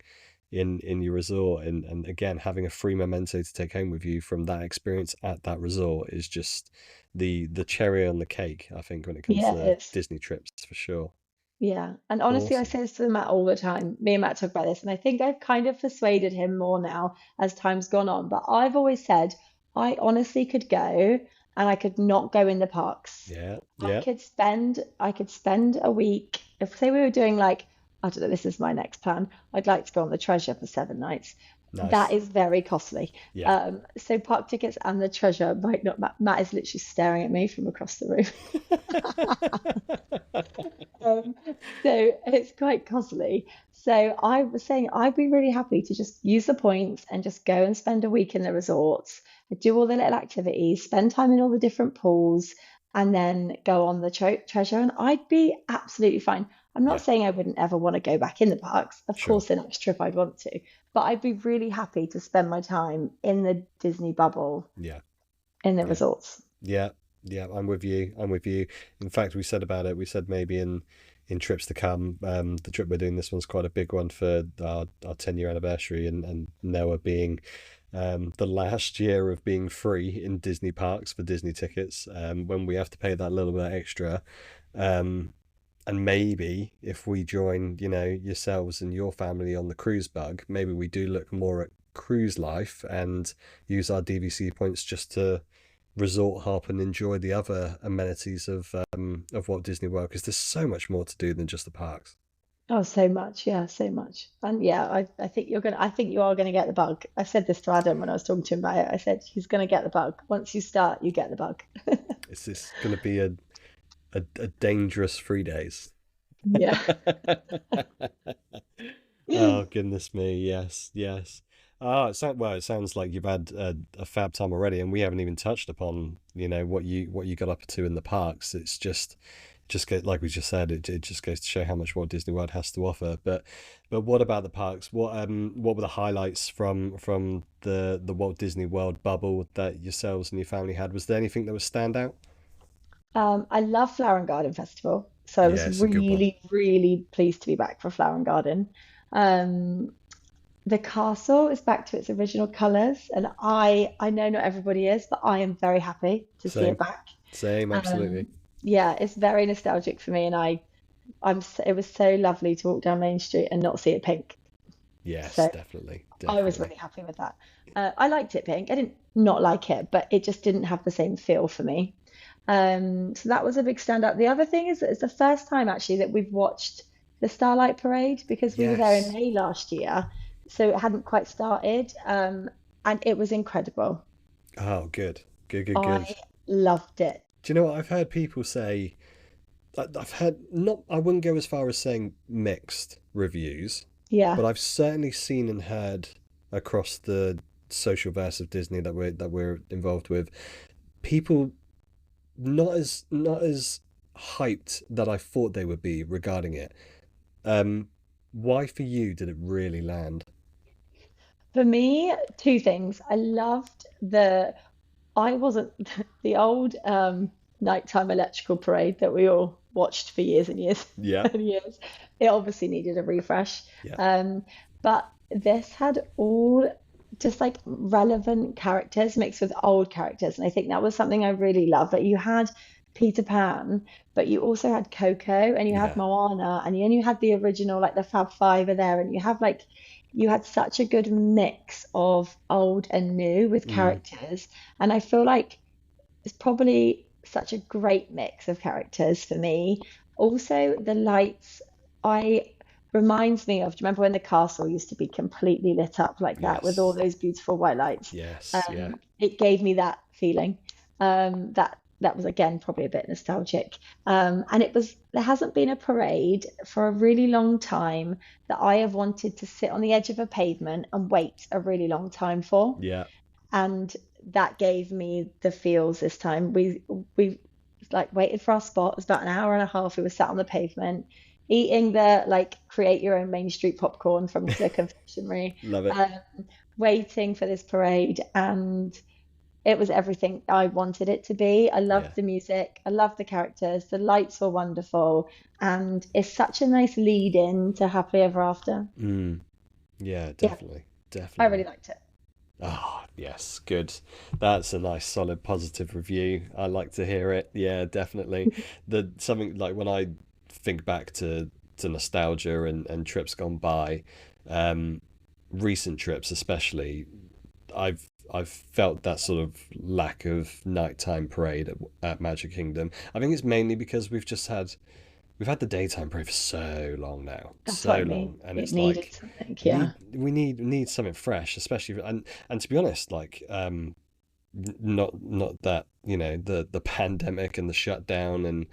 A: in your resort, and again having a free memento to take home with you from that experience at that resort is just the cherry on the cake, I think, when it comes
B: Yeah,
A: to
B: it's
A: Disney trips for sure.
B: Yeah, and honestly, I
A: Awesome.
B: say this to Matt all the time. Me and Matt talk about this, and I think I've kind of persuaded him more now as time's gone on. But I've always said I honestly could go and I could not go in the parks.
A: Yeah, yeah.
B: I could spend a week. If say we were doing like, I don't know, this is my next plan. I'd like to go on the Treasure for 7 nights. That
A: Nice.
B: is very costly.
A: Yeah.
B: So park tickets and the Treasure might not. Matt is literally staring at me from across the room. Um, so it's quite costly. So I was saying I'd be really happy to just use the points and just go and spend a week in the resorts, do all the little activities, spend time in all the different pools, and then go on the treasure. And I'd be absolutely fine. I'm not
A: Yeah,
B: saying I wouldn't ever want to go back in the parks. Of
A: sure.
B: course, the next trip I'd want to, but I'd be really happy to spend my time in the Disney bubble
A: Yeah,
B: in the
A: yeah,
B: resorts.
A: yeah, yeah. I'm with you. I'm with you. In fact, we said about it. We said maybe in trips to come. The trip we're doing, this one's quite a big one for our 10-year anniversary, and Noah being the last year of being free in Disney parks for Disney tickets, when we have to pay that little bit extra. Um, and maybe if we join, yourselves and your family on the cruise bug, maybe we do look more at cruise life and use our DVC points just to resort hop and enjoy the other amenities of Walt Disney World, because there's so much more to do than just the parks.
B: Oh, so much. Yeah, so much. And yeah, I think you are gonna get the bug. I said this to Adam when I was talking to him about it. I said he's gonna get the bug. Once you start, you get the bug.
A: It's this going to be a dangerous 3 days.
B: Yeah.
A: Oh goodness me, yes, yes. It sounds like you've had a fab time already, and we haven't even touched upon what you got up to in the parks. It's just go, like we just said, it just goes to show how much Walt Disney World has to offer. But what about the parks? What were the highlights from the Walt Disney World bubble that yourselves and your family had? Was there anything that was stand out?
B: I love Flower and Garden Festival, so I
A: Yeah,
B: was
A: it's a good one.
B: really, really pleased to be back for Flower and Garden. Um, the castle is back to its original colours, and I know not everybody is, but I am very happy to see it
A: Same,
B: back.
A: same, absolutely.
B: Um, yeah, it's very nostalgic for me, and it was so lovely to walk down Main Street and not see it pink.
A: Yes,
B: So
A: definitely,
B: I was
A: definitely.
B: really happy with that. I liked it pink. I didn't not like it, but it just didn't have the same feel for me. So that was a big standout. The other thing is that it's the first time actually that we've watched the Starlight Parade because we were there in
A: Yes.
B: May last year, so it hadn't quite started. And it was incredible.
A: Oh, good, Good, good, good.
B: I loved it.
A: Do you know what I've heard people say? I've heard not. I wouldn't go as far as saying mixed reviews,
B: Yeah.
A: but I've certainly seen and heard across the social verse of Disney that we're involved with, people not as hyped that I thought they would be regarding it. Um, why for you did it really land?
B: For me, two things. I wasn't the old nighttime electrical parade that we all watched for years and years
A: Yeah,
B: and years. It obviously needed a refresh.
A: yeah,
B: But this had all just like relevant characters mixed with old characters. And I think that was something I really loved. That you had Peter Pan, but you also had Coco and you had
A: yeah.
B: Moana and you had the original, like the Fab Five are there, and you had such a good mix of old and new with
A: Mm,
B: characters. And I feel like it's probably such a great mix of characters for me. Also, the lights, I reminds me of, do you remember when the castle used to be completely lit up like that with all
A: yes,
B: those beautiful white lights?
A: yes, yeah,
B: It gave me that feeling. That was again probably a bit nostalgic. And it was there hasn't been a parade for a really long time that I have wanted to sit on the edge of a pavement and wait a really long time for,
A: yeah.
B: and that gave me the feels this time. We like waited for our spot. It was about an hour and a half. We were sat on the pavement, eating the like create your own Main Street popcorn from the confectionery,
A: Love it.
B: um, waiting for this parade, and it was everything I wanted it to be. I
A: Yeah.
B: loved the music. I loved the characters. The lights were wonderful, and it's such a nice lead in to Happily Ever After.
A: Mm, yeah,
B: Yeah,
A: definitely,
B: I really
A: definitely.
B: liked it.
A: Ah, yes, good. That's a nice, solid, positive review. I like to hear it. Yeah, definitely. The something like when I think back to nostalgia and trips gone by, um, recent trips especially, I've felt that sort of lack of nighttime parade at Magic Kingdom. I think it's mainly because we've had the daytime parade for so long now,
B: That's what
A: so
B: I mean.
A: long, and
B: It
A: it's
B: needed
A: like
B: something.
A: we
B: Yeah.
A: need something fresh, especially and to be honest, like not that the pandemic and the shutdown and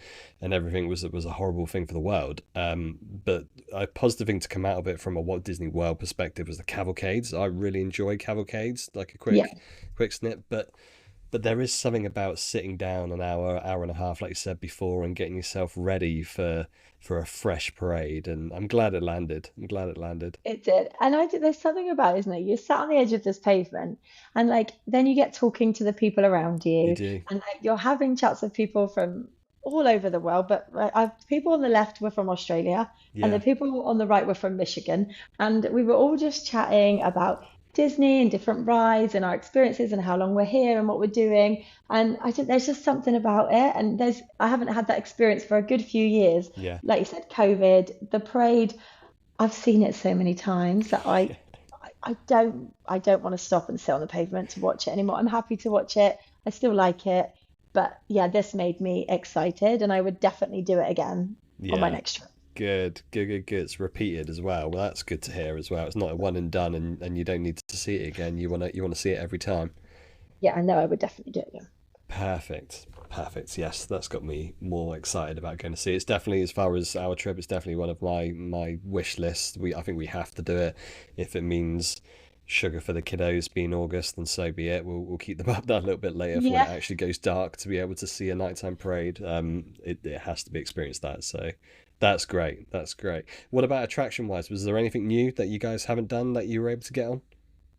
A: everything was a horrible thing for the world. But a positive thing to come out of it from a Walt Disney World perspective was the cavalcades. I really enjoy cavalcades, like a
B: Yeah.
A: quick snip, but there is something about sitting down an hour and a half, like you said before, and getting yourself ready for a fresh parade. And I'm glad it landed. I'm glad it landed.
B: It did. And I did, there's something about, it, isn't it? You're sat on the edge of this pavement and like then you get talking to the people around
A: You
B: you
A: do.
B: and like you're having chats with people from all over the world, but people on the left were from Australia and the
A: Yeah.
B: people on the right were from Michigan. And we were all just chatting about Disney and different rides and our experiences and how long we're here and what we're doing. And I think there's just something about it. And I haven't had that experience for a good few years.
A: Yeah.
B: Like you said, COVID, the parade. I've seen it so many times that I don't want to stop and sit on the pavement to watch it anymore. I'm happy to watch it. I still like it. But yeah, this made me excited and I would definitely do it again on my
A: Yeah.
B: next trip.
A: Good. Good. Good. Good. It's repeated as well. Well, that's good to hear as well. It's not a one and done, and you don't need to see it again. You wanna see it every time.
B: Yeah, I know I would definitely do it again.
A: Perfect. Perfect. Yes, that's got me more excited about going to see it. It's definitely, as far as our trip, it's definitely one of my wish lists. I think we have to do it. If it means sugar for the kiddos being August, then so be it. We'll keep them up that a little bit later for when it
B: Yeah.
A: actually goes dark to be able to see a nighttime parade. It has to be experienced that. So that's great. That's great. What about attraction wise? Was there anything new that you guys haven't done that you were able to get on?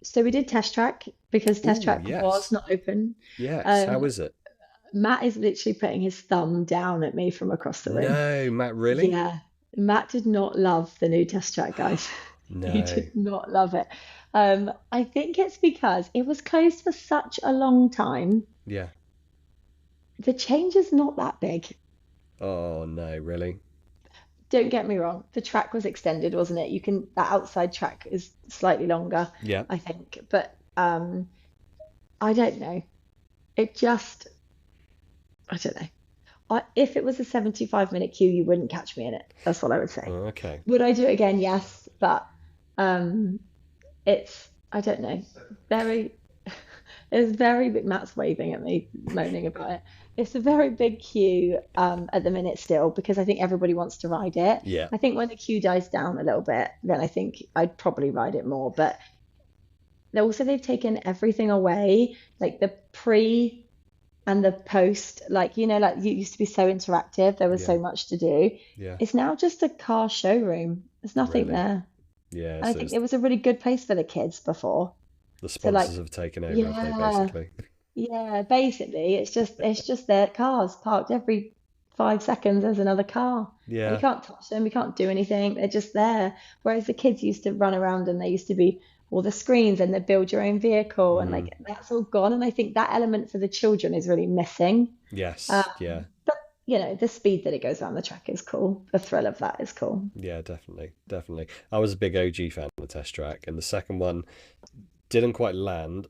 B: So we did Test Track because Test
A: Oh,
B: Track was
A: yes.
B: not open.
A: Yes. How
B: Um,
A: is it?
B: Matt is literally putting his thumb down at me from across the room.
A: No, Matt, really?
B: Yeah, Matt did not love the new Test Track, guys. He
A: No.
B: did not love it. I think it's because it was closed for such a long time.
A: Yeah.
B: The change is not that big.
A: Oh no, really?
B: Don't get me wrong, the track was extended, wasn't it? That outside track is slightly longer,
A: Yeah.
B: I think. But I don't know. It just, I don't know. If it was a 75-minute queue, you wouldn't catch me in it. That's what I would say.
A: Oh, okay.
B: Would I do it again? Yes, but um, I don't know, very It's very big. Matt's waving at me, moaning about it. It's a very big queue at the minute still because I think everybody wants to ride it.
A: Yeah,
B: I think when the queue dies down a little bit, then I think I'd probably ride it more. But they've taken everything away, like the pre and the post. Like like you used to be so interactive. There was
A: yeah,
B: so much to do.
A: yeah.
B: It's now just a car showroom. There's nothing
A: Really?
B: there.
A: Yeah.
B: And I
A: So
B: think
A: it's
B: it was a really good place for the kids before.
A: the
B: So like,
A: sponsors have taken over, have they?
B: yeah.
A: Basically.
B: Yeah, basically, it's just their cars parked every 5 seconds. There's another car. And you
A: Yeah.
B: can't touch them. You can't do anything. They're just there. Whereas the kids used to run around and they used to be all the screens and they build your own vehicle and
A: Mm.
B: like that's all gone. And I think that element for the children is really missing.
A: Yes. Yeah.
B: But the speed that it goes around the track is cool. The thrill of that is cool.
A: Yeah. Definitely. Definitely. I was a big OG fan of the test track, and the second one didn't quite land,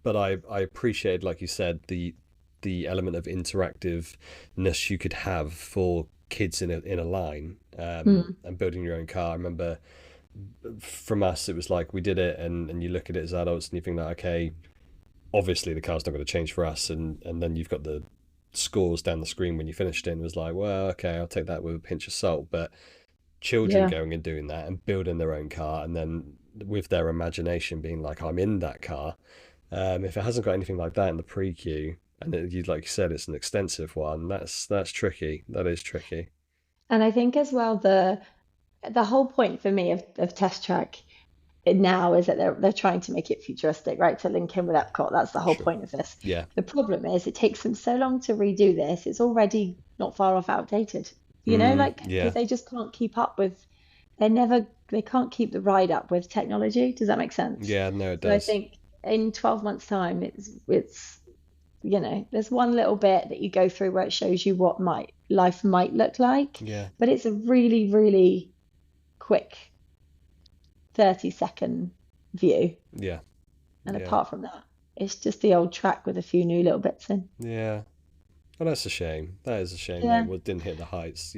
A: but I appreciated, like you said, the element of interactiveness you could have for kids in a line,
B: Mm,
A: and building your own car. I remember from us, it was like we did it, and you look at it as adults and you think that, okay, obviously the car's not going to change for us, and then you've got the scores down the screen when you finished it, and it was like, well, okay, I'll take that with a pinch of salt. But children
B: yeah.
A: going and doing that and building their own car, and then with their imagination being like, I'm in that car. If it hasn't got anything like that in the pre-queue, and you like you said, it's an extensive one, that's tricky. That is tricky.
B: And I think as well the whole point for me of Test Track now is that they're trying to make it futuristic, right? To link in with Epcot. That's the whole
A: Sure.
B: point of this.
A: Yeah.
B: The problem is it takes them so long to redo this. It's already not far off outdated. Like because
A: Yeah.
B: they just can't keep up with. They can't keep the ride up with technology. Does that make sense?
A: Yeah. No, it
B: So I
A: does.
B: think in 12 months' time, it's there's one little bit that you go through where it shows you what might life might look like,
A: Yeah.
B: but it's a really, really quick 30-second view.
A: Yeah.
B: And
A: Yeah.
B: apart from that, it's just the old track with a few new little bits in.
A: Yeah. Well, that's a shame. That is a shame that
B: Yeah,
A: it didn't hit the heights.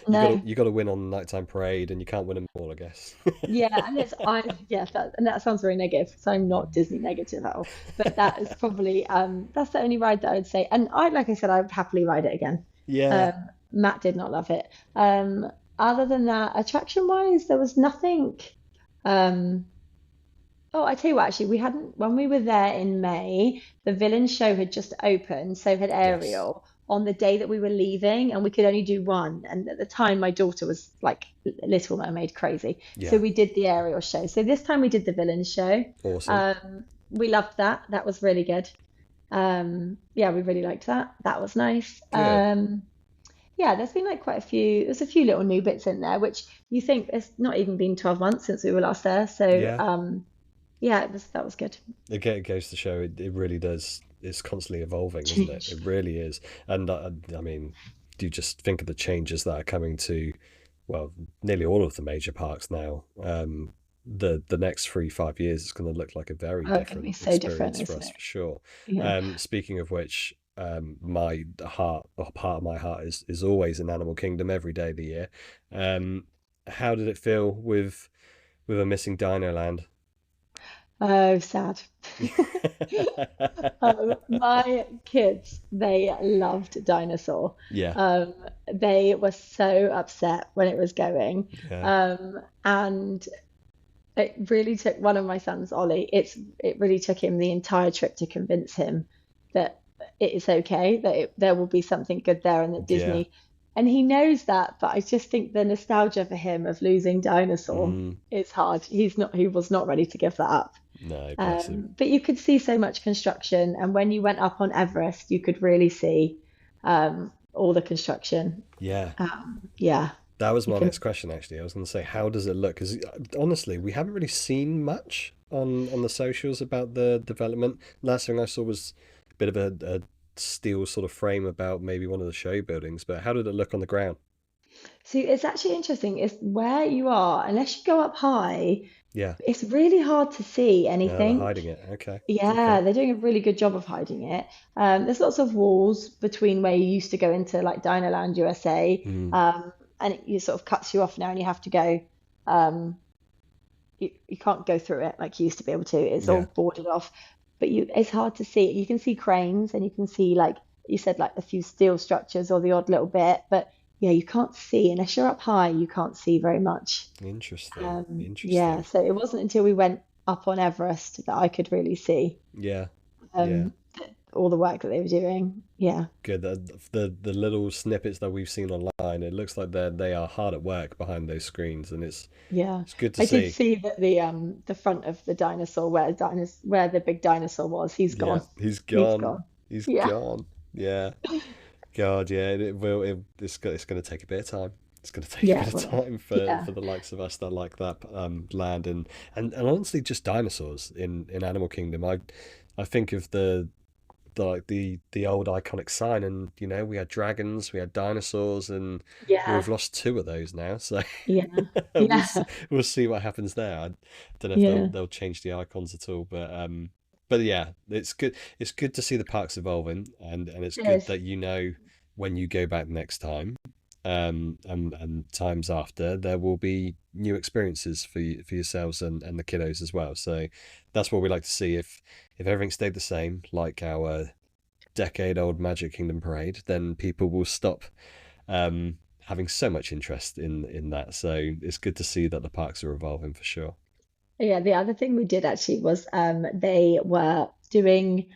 B: no,
A: You got to win on the nighttime parade, and you can't win them all, I guess.
B: yeah, and that sounds very negative. So I'm not Disney negative at all, but that is probably that's the only ride that I would say. And like I said, I would happily ride it again.
A: Yeah.
B: Um, Matt did not love it. Other than that, attraction wise, there was nothing. Um, Oh, I tell you what, actually, we hadn't, when we were there in May, the villain show had just opened, so had
A: Yes.
B: Ariel on the day that we were leaving, and we could only do one. And at the time, my daughter was like Little Mermaid crazy. So
A: Yeah.
B: we did the Ariel show. So this time we did the villain show.
A: Awesome.
B: We loved that. That was really good. Yeah, we really liked that. That was nice.
A: Good.
B: Yeah, there's been like there's a few little new bits in there, which you think it's not even been 12 months since we were last there. So,
A: Yeah.
B: yeah, that was good.
A: It goes to show it really does. It's constantly evolving, isn't it?
B: Change.
A: It really is. And I mean, do you just think of the changes that are coming to, well, nearly all of the major parks now? The next 3 5 years is going to look like a very
B: Oh, it's gonna be
A: different
B: so different,
A: experience for
B: isn't
A: us
B: it?
A: for sure.
B: Yeah.
A: Speaking of which, my heart, or part of my heart, is always in Animal Kingdom every day of the year. Um, how did it feel with a missing Dino Land?
B: Oh, sad. My kids, they loved Dinosaur.
A: Yeah,
B: Um, they were so upset when it was going.
A: yeah,
B: And it really took one of my sons, Ollie, it really took him the entire trip to convince him that it is okay, that there will be something good there and that
A: yeah.
B: Disney, and he knows that, but I just think the nostalgia for him of losing Dinosaur
A: Mm,
B: is hard. He was not ready to give that up.
A: no, bless him.
B: But you could see so much construction, and when you went up on Everest, you could really see all the construction.
A: Yeah,
B: Yeah,
A: that was
B: you
A: my
B: can.
A: next question, actually. I was going to say, how does it look? Because honestly, we haven't really seen much on the socials about the development. Last thing I saw was a bit of a steel sort of frame about maybe one of the show buildings, but how did it look on the ground?
B: See, it's actually interesting. It's where you are, unless you go up high,
A: Yeah.
B: it's really hard to see
A: No, they're
B: anything.
A: hiding it. Okay.
B: Yeah,
A: Okay.
B: they're doing a really good job of hiding it. There's lots of walls between where you used to go into like Dinoland USA,
A: Mm,
B: and you sort of cuts you off now, and you have to go. Um, you can't go through it like you used to be able to. It's all
A: yeah.
B: boarded off. but it's hard to see. You can see cranes and you can see, like you said, like a few steel structures or the odd little bit, but yeah, you can't see unless you're up high. You can't see very much.
A: Interesting.
B: Yeah,
A: Interesting.
B: so it wasn't until we went up on Everest that I could really see
A: Yeah. Yeah.
B: um, all the work that they were doing. Yeah,
A: Good. The little snippets that we've seen online, it looks like they are hard at work behind those screens, and
B: yeah.
A: it's good to
B: I did
A: see.
B: see that the front of the dinosaur where the big dinosaur was, he's
A: Yeah,
B: gone.
A: he's
B: He's
A: gone.
B: gone.
A: He's
B: Yeah,
A: gone. Yeah. God, yeah. It will. It's going to take a bit of time. It's going to take a
B: yeah,
A: bit of
B: well,
A: time
B: yeah,
A: for the likes of us that like that land and honestly just dinosaurs in Animal Kingdom. I think of the old iconic sign, and we had dragons, we had dinosaurs, and
B: yeah,
A: we've lost two of those now. So
B: yeah,
A: we'll
B: yeah,
A: see, we'll see what happens there. I don't know if they'll
B: yeah.
A: they'll change the icons at all, but yeah, it's good. It's good to see the parks evolving, and it's good
B: Yes.
A: that when you go back next time, and times after, there will be new experiences for yourselves and the kiddos as well. So that's what we like to see. If everything stayed the same, like our decade-old Magic Kingdom parade, then people will stop having so much interest in that. So it's good to see that the parks are evolving for sure.
B: Yeah, the other thing we did actually was they were doing,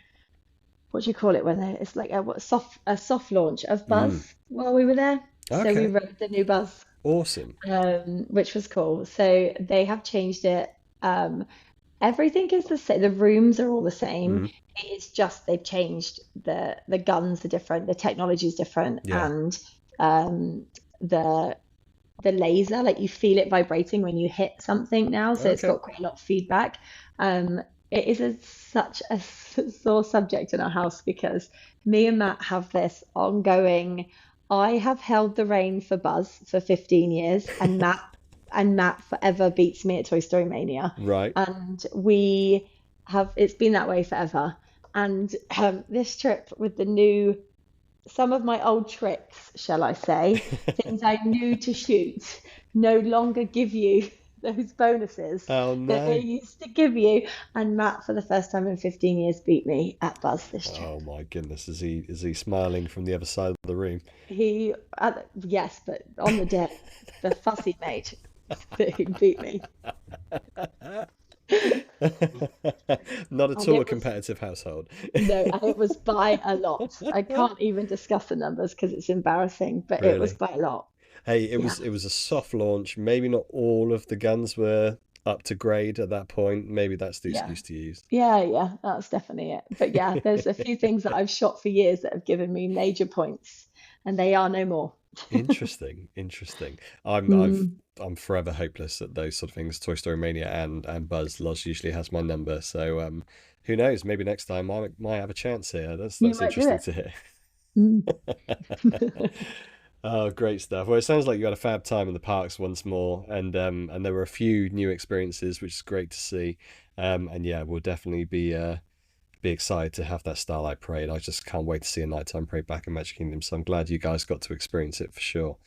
B: what do you call it when it's like a soft launch of
A: Mm.
B: Buzz while we were there. So we
A: Okay.
B: rode the new Buzz,
A: Awesome.
B: which was cool. So they have changed it. Um, Everything is the same. The rooms are all the same.
A: Mm.
B: It is just they've changed the guns are different, the technology is different,
A: Yeah.
B: and um, the the laser, like you feel it vibrating when you hit something now. So it's
A: Okay.
B: got quite a lot of feedback. It is such a sore subject in our house because me and Matt have this ongoing. I have held the reins for Buzz for 15 years, and Matt forever beats me at Toy Story Mania,
A: Right.
B: and we have it's been that way forever. And this trip with the new some of my old tricks, shall I say, things I knew to shoot, no longer give you those bonuses
A: Oh
B: that they
A: no.
B: used to give you. And Matt, for the first time in 15 years, beat me at Buzz this trip.
A: Oh my goodness. Is he smiling from the other side of the room?
B: Yes, but on the day, the fuss he made that he beat me.
A: Not at
B: And
A: all a
B: it was,
A: competitive household.
B: no, and it was by a lot. I can't even discuss the numbers because it's embarrassing, but it was
A: Really?
B: by a lot.
A: Hey, it
B: Yeah.
A: was it was a soft launch. Maybe not all of the guns were up to grade at that point. Maybe that's the
B: Yeah.
A: excuse to use.
B: Yeah, yeah, that's definitely it. But yeah, there's a few things that I've shot for years that have given me major points, and they are no more.
A: Interesting, interesting.
B: Mm.
A: I'm forever hopeless at those sort of things. Toy Story Mania and Buzz Loz usually has my number, so who knows? Maybe next time I might have a chance here.
B: You
A: That's
B: might do
A: interesting
B: it.
A: to hear.
B: Mm.
A: Oh, great stuff. Well, it sounds like you had a fab time in the parks once more, and there were a few new experiences, which is great to see. And yeah, we'll definitely be excited to have that Starlight Parade. I just can't wait to see a nighttime parade back in Magic Kingdom. So I'm glad you guys got to experience it for sure.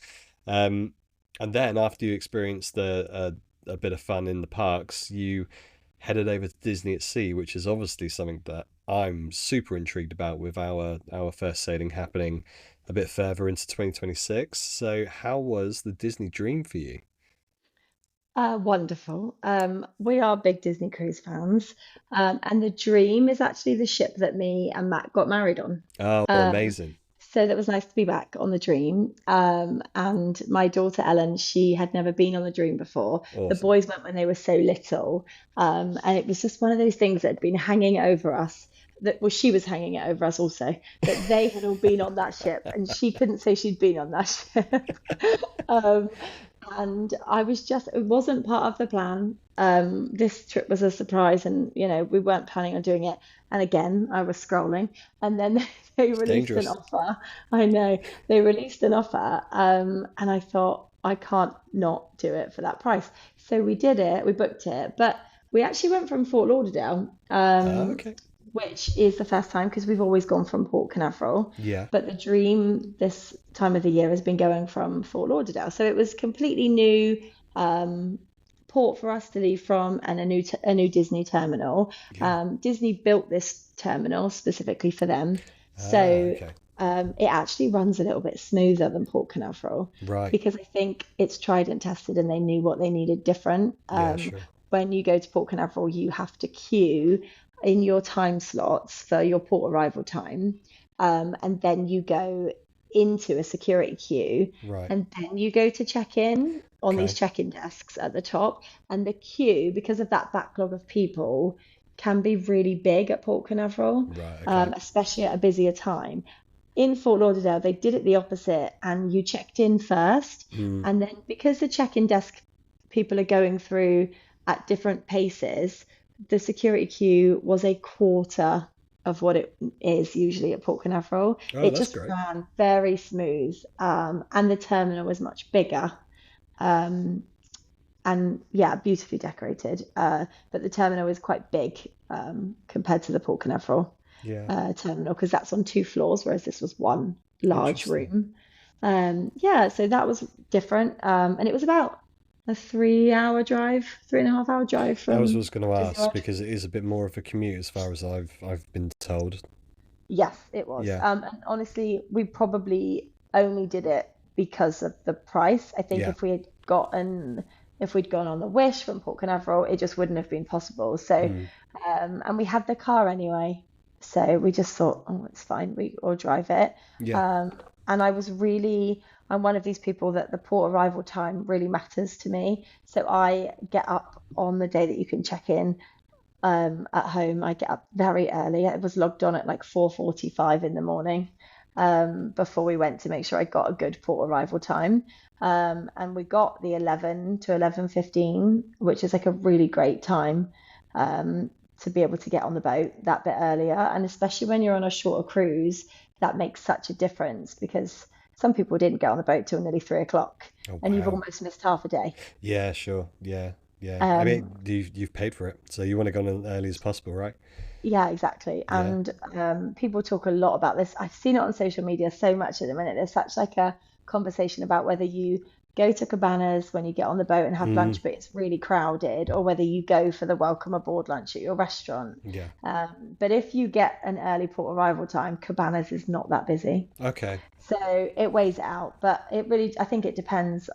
A: Um, and then after you experienced a bit of fun in the parks, you headed over to Disney at Sea, which is obviously something that I'm super intrigued about with our first sailing happening a bit further into 2026. So how was the Disney Dream for you?
B: Wonderful. We are big Disney Cruise fans, and the Dream is actually the ship that me and Matt got married on.
A: Oh,
B: Um,
A: amazing.
B: so that was nice to be back on the Dream. And my daughter Ellen, she had never been on the Dream before. The
A: Awesome.
B: boys went when they were so little, and it was just one of those things that had been hanging over us. That well, she was hanging it over us also. That they had all been on that ship, and she couldn't say she'd been on that ship. Um, and I was just, it wasn't part of the plan. This trip was a surprise, and we weren't planning on doing it. And again, I was scrolling, and then they
A: It's
B: released an
A: dangerous.
B: offer. I know they released an offer, and I thought I can't not do it for that price. So we did it, we booked it, but we actually went from Fort Lauderdale,
A: Okay.
B: which is the first time because we've always gone from Port Canaveral.
A: Yeah.
B: But the Dream this time of the year has been going from Fort Lauderdale. So it was completely new. Um, port for us to leave from and a new Disney terminal.
A: Yeah.
B: Disney built this terminal specifically for them,
A: Ah,
B: so
A: okay.
B: it actually runs a little bit smoother than Port Canaveral
A: Right.
B: because I think it's tried and tested and they knew what they needed different.
A: Yeah, sure.
B: When you go to Port Canaveral, you have to queue in your time slots for your port arrival time, and then you go into a security queue,
A: Right.
B: and then you go to check in on these
A: Okay.
B: check-in desks at the top. And the queue, because of that backlog of people, can be really big at Port Canaveral,
A: Right. Okay.
B: especially at a busier time. In Fort Lauderdale, they did it the opposite, and you checked in first,
A: Mm.
B: and then because the check-in desk people are going through at different paces, the security queue was a quarter of what it is usually at Port Canaveral.
A: Oh,
B: It
A: that's
B: just
A: great.
B: ran very smooth, and the terminal was much bigger. Um, and yeah, beautifully decorated. But the terminal is quite big compared to the Port Canaveral
A: Yeah.
B: terminal because that's on two floors, whereas this was one large
A: Interesting.
B: room. Yeah, so that was different. And it was about a 3 hour drive, 3.5 hour drive
A: I was
B: from
A: just going to
B: Disney
A: ask
B: World.
A: because it is a bit more of a commute as far as I've been told.
B: Yes, it was.
A: Yeah.
B: And honestly, we probably only did it because of the price. I think
A: Yeah.
B: if we'd gone on the Wish from Port Canaveral, it just wouldn't have been possible. So,
A: Mm.
B: and we had the car anyway, so we just thought, oh, it's fine, we'll drive it.
A: Yeah.
B: Um, and I'm one of these people that the port arrival time really matters to me. So I get up on the day that you can check in at home. I get up very early. I was logged on at like 4:45 in the morning before we went to make sure I got a good port arrival time. And we got the 11 to 11:15, which is like a really great time to be able to get on the boat that bit earlier. And especially when you're on a shorter cruise, that makes such a difference because some people didn't get on the boat till nearly 3 o'clock,
A: Oh,
B: and you've
A: wow.
B: almost missed half a day.
A: Yeah, sure. Yeah. Yeah. I mean,
B: Um,
A: you've paid for it, so you want to go on as early as possible, right?
B: Yeah, exactly.
A: Yeah.
B: And people talk a lot about this. I've seen it on social media so much at the minute. There's such like a conversation about whether you go to Cabanas when you get on the boat and have
A: Mm.
B: lunch, but it's really crowded, or whether you go for the welcome aboard lunch at your restaurant.
A: Yeah.
B: But if you get an early port arrival time, Cabanas is not that busy.
A: Okay.
B: So it weighs it out, but I think it depends.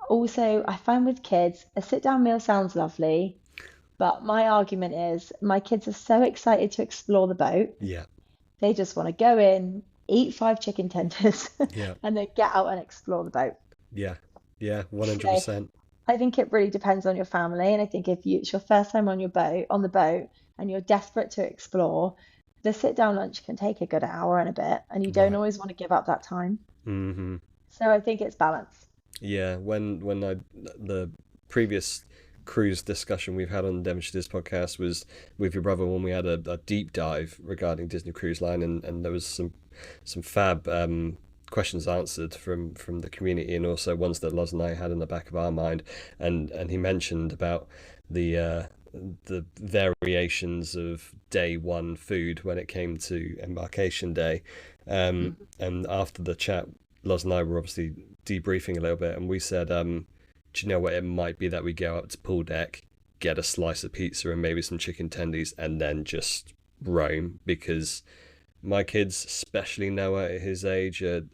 B: Also, I find with kids, a sit-down meal sounds lovely. But my argument is my kids are so excited to explore the boat.
A: Yeah.
B: They just want to go in, eat five chicken tenders,
A: Yeah.
B: and then get out and explore the boat.
A: Yeah. Yeah.
B: So
A: 100%.
B: I think it really depends on your family. And I think if it's your first time on the boat, and you're desperate to explore, the sit down lunch can take a good hour and a bit, and you don't
A: Right.
B: always want to give up that time.
A: Hmm.
B: So I think it's balance.
A: Yeah. When the previous cruise discussion we've had on the Devonshire Dis podcast was with your brother when we had a deep dive regarding Disney Cruise Line, and there was some fab questions answered from the community, and also ones that Loz and I had in the back of our mind, and he mentioned about the variations of day one food when it came to embarkation day, and after the chat, Loz and I were obviously debriefing a little bit, and we said, do you know what, it might be that we go up to pool deck, get a slice of pizza and maybe some chicken tendies, and then just roam, because my kids, especially Noah at his age, a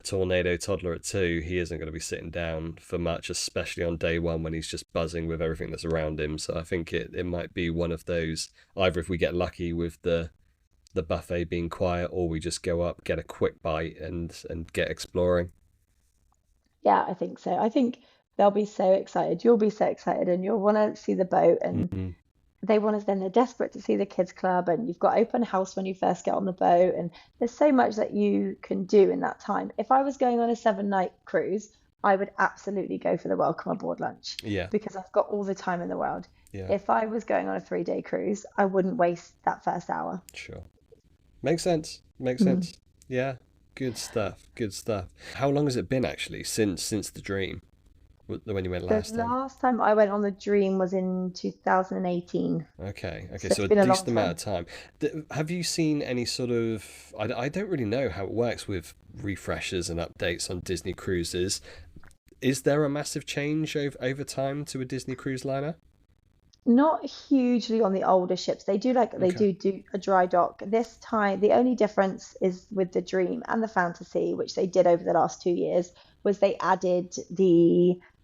A: tornado toddler at 2, he isn't going to be sitting down for much, especially on day one when he's just buzzing with everything that's around him. So I think it might be one of those, either if we get lucky with the buffet being quiet, or we just go up, get a quick bite, and get exploring.
B: Yeah, I think so. I think they'll be so excited. You'll be so excited, and you'll want to see the boat, and
A: Mm-hmm.
B: then they're desperate to see the kids club, and you've got open house when you first get on the boat, and there's so much that you can do in that time. If I was going on a 7 night cruise, I would absolutely go for the welcome aboard lunch
A: Yeah,
B: because I've got all the time in the world.
A: yeah,
B: If I was going on a 3 day cruise, I wouldn't waste that first hour.
A: sure. Makes sense. Makes
B: Mm.
A: sense. Yeah, good stuff. Good stuff. How long has it been actually since the dream when you went
B: The
A: last time?
B: last time I went on the Dream was in 2018,
A: Okay, okay,
B: so
A: so
B: it's
A: a
B: been a long
A: decent amount
B: time.
A: of time. Have you seen any sort of? I don't really know how it works with refreshers and updates on Disney cruises. Is there a massive change over time to a Disney cruise liner?
B: Not hugely on the older ships. They
A: Okay.
B: do a dry dock. This time, the only difference is with the Dream and the Fantasy, which they did over the last 2 years, was they added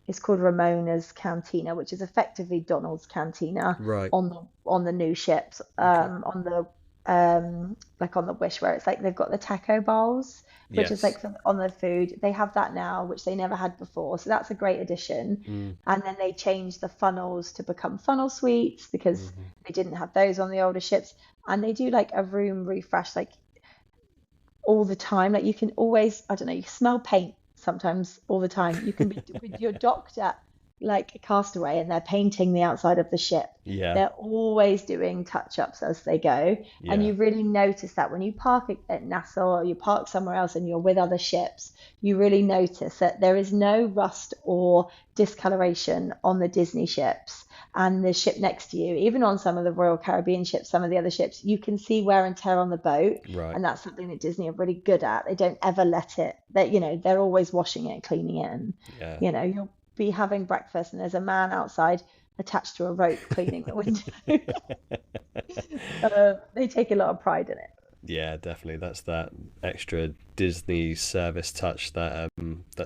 B: it's called Ramona's Cantina, which is effectively Donald's Cantina
A: Right.
B: on the new ships,
A: Okay.
B: like on the Wish, where it's like they've got the taco bowls, which is
A: Yes.
B: like on the food. They have that now, which they never had before. So that's a great addition.
A: Mm.
B: And then they changed the funnels to become funnel suites because
A: Hmm.
B: they didn't have those on the older ships. And they do like a room refresh like all the time. Like you can always, I don't know, you smell paint sometimes all the time. You can be with your doctor like Castaway and they're painting the outside of the ship.
A: Yeah.
B: They're always doing touch-ups as they go. And
A: Yeah.
B: you really notice that when you park at Nassau or you park somewhere else and you're with other ships, you really notice that there is no rust or discoloration on the Disney ships and the ship next to you. Even on some of the Royal Caribbean ships, some of the other ships, you can see wear and tear on the boat.
A: Right.
B: And that's something that Disney are really good at. They don't ever let it, that, they're always washing it, cleaning it. And,
A: Yeah.
B: you'll be having breakfast and there's a man outside attached to a rope cleaning the window. They take a lot of pride in it.
A: Yeah, definitely. That's that extra Disney service touch that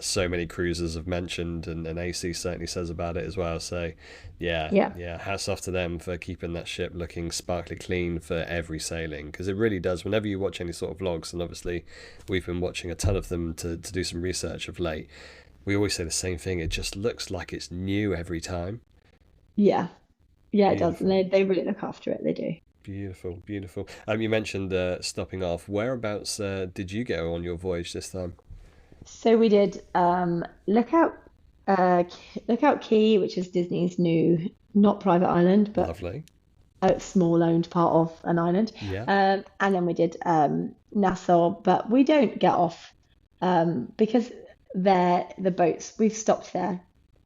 A: so many cruisers have mentioned, and AC certainly says about it as well. So, yeah,
B: Yeah.
A: yeah, hats off to them for keeping that ship looking sparkly clean for every sailing, because it really does. Whenever you watch any sort of vlogs, and obviously we've been watching a ton of them to do some research of late, we always say the same thing. It just looks like it's new every time.
B: Yeah. Yeah, it does. And
A: Beautiful.
B: they really look after it. They do.
A: Beautiful, beautiful. You mentioned stopping off. Whereabouts did you go on your voyage this time?
B: So we did Lookout Key, which is Disney's new, not private island, but
A: Lovely.
B: a small owned part of an island.
A: Yeah.
B: And then we did Nassau, but we don't get off because the boats, we've stopped there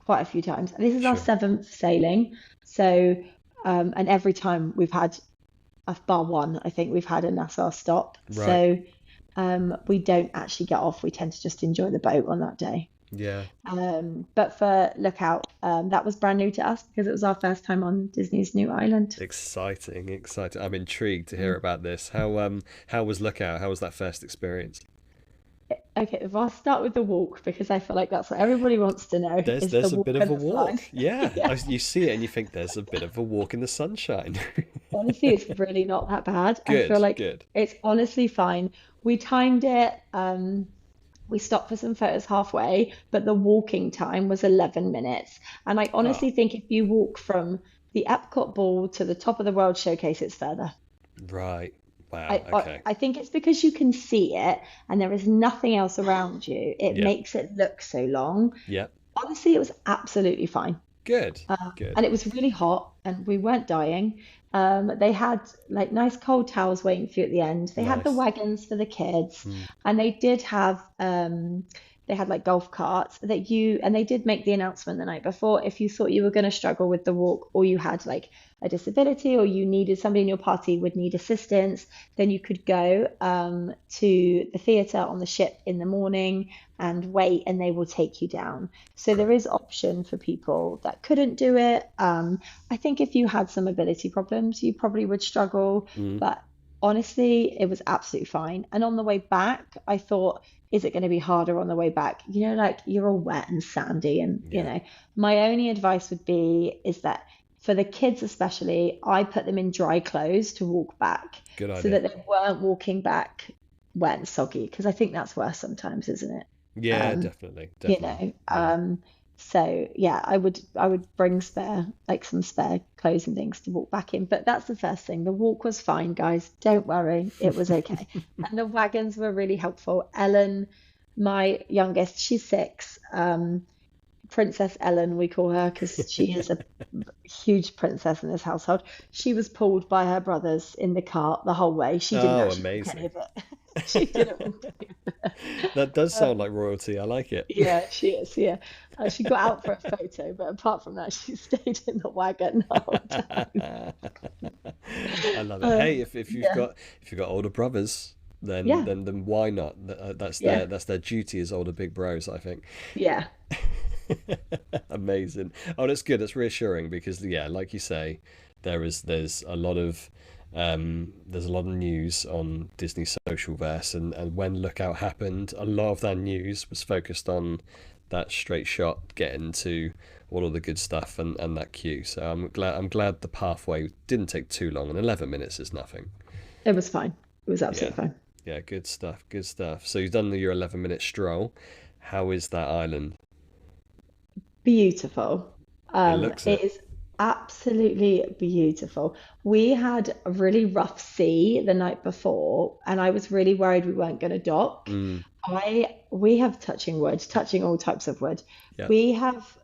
B: quite a few times. This is our
A: Sure.
B: seventh sailing. So, and every time we've had, bar one, I think we've had a Nassau stop.
A: Right.
B: So, we don't actually get off. We tend to just enjoy the boat on that day.
A: Yeah.
B: But for Lookout, that was brand new to us because it was our first time on Disney's new island.
A: Exciting, exciting. I'm intrigued to hear about this. How was Lookout? How was that first experience?
B: Okay, well, I'll start with the walk because I feel like that's what everybody wants to know is the
A: There's a bit
B: walk
A: of
B: and
A: a
B: the slide.
A: walk. Yeah.
B: Yeah,
A: You see it and you think there's a bit of a walk in the sunshine.
B: honestly, it's really not that bad. I feel
A: Good,
B: like
A: good.
B: it's honestly fine. We timed it. We stopped for some photos halfway, but the walking time was 11 minutes. And I
A: Oh,
B: honestly think if you walk from the Epcot Ball to the top of the World Showcase, it's further.
A: right. Wow.
B: I, I
A: Okay.
B: I think it's because you can see it and there is nothing else around you. It
A: Yep.
B: makes it look so long.
A: Yep.
B: Honestly, it was absolutely fine.
A: Good. Good.
B: And it was really hot and we weren't dying. They had like nice cold towels waiting for you at the end. They had the
A: Nice.
B: wagons for the kids,
A: Mm.
B: and they had like golf carts and they did make the announcement the night before. If you thought you were going to struggle with the walk, or you had like a disability, or you needed somebody in your party would need assistance, then you could go to the theatre on the ship in the morning and wait, and they will take you down. So there
A: Great.
B: is option for people that couldn't do it. I think if you had some mobility problems, you probably would struggle,
A: Mm.
B: but honestly, it was absolutely fine. And on the way back, I thought, is it going to be harder on the way back? Like you're all wet and sandy, and
A: Yeah.
B: my only advice would be is that for the kids especially, I put them in dry clothes to walk back
A: Good
B: so
A: idea.
B: that they weren't walking back wet and soggy, because I think that's worse sometimes, isn't it?
A: Yeah,
B: Um,
A: definitely.
B: you
A: Definitely.
B: know.
A: Yeah.
B: So yeah, I would bring some spare clothes and things to walk back in. But that's the first thing. The walk was fine, guys. Don't worry, it was okay. And the wagons were really helpful. Ellen, my youngest, she's 6. Princess Ellen, we call her because she is a huge princess in this household. She was pulled by her brothers in the cart the whole way. She didn't
A: Oh,
B: actually walk any
A: amazing.
B: of it. She didn't walk any of it.
A: That does
B: Uh,
A: sound like royalty. I like it.
B: yeah, she is. Yeah, she got out for a photo, but apart from that, she stayed in the wagon the whole time.
A: I love it. Hey,
B: Um,
A: if
B: yeah,
A: you've got older brothers,
B: yeah,
A: then why not? That's
B: yeah,
A: their duty as older big bros, I think.
B: yeah.
A: Amazing. Oh, that's good. That's reassuring because yeah, like you say, there's a lot of news on Disney social verse, and when Lookout happened, a lot of that news was focused on that straight shot getting to all of the good stuff and that queue. So I'm glad the pathway didn't take too long, and 11 minutes is nothing.
B: It was fine. It was
A: Yeah.
B: absolutely fine.
A: Yeah, good stuff. Good stuff. So you've done your 11-minute stroll. How is that island?
B: Beautiful.
A: It looks
B: It
A: it.
B: is absolutely beautiful. We had a really rough sea the night before, and I was really worried we weren't going to dock.
A: Mm,
B: We have touching wood, touching all types of wood.
A: yeah.
B: We have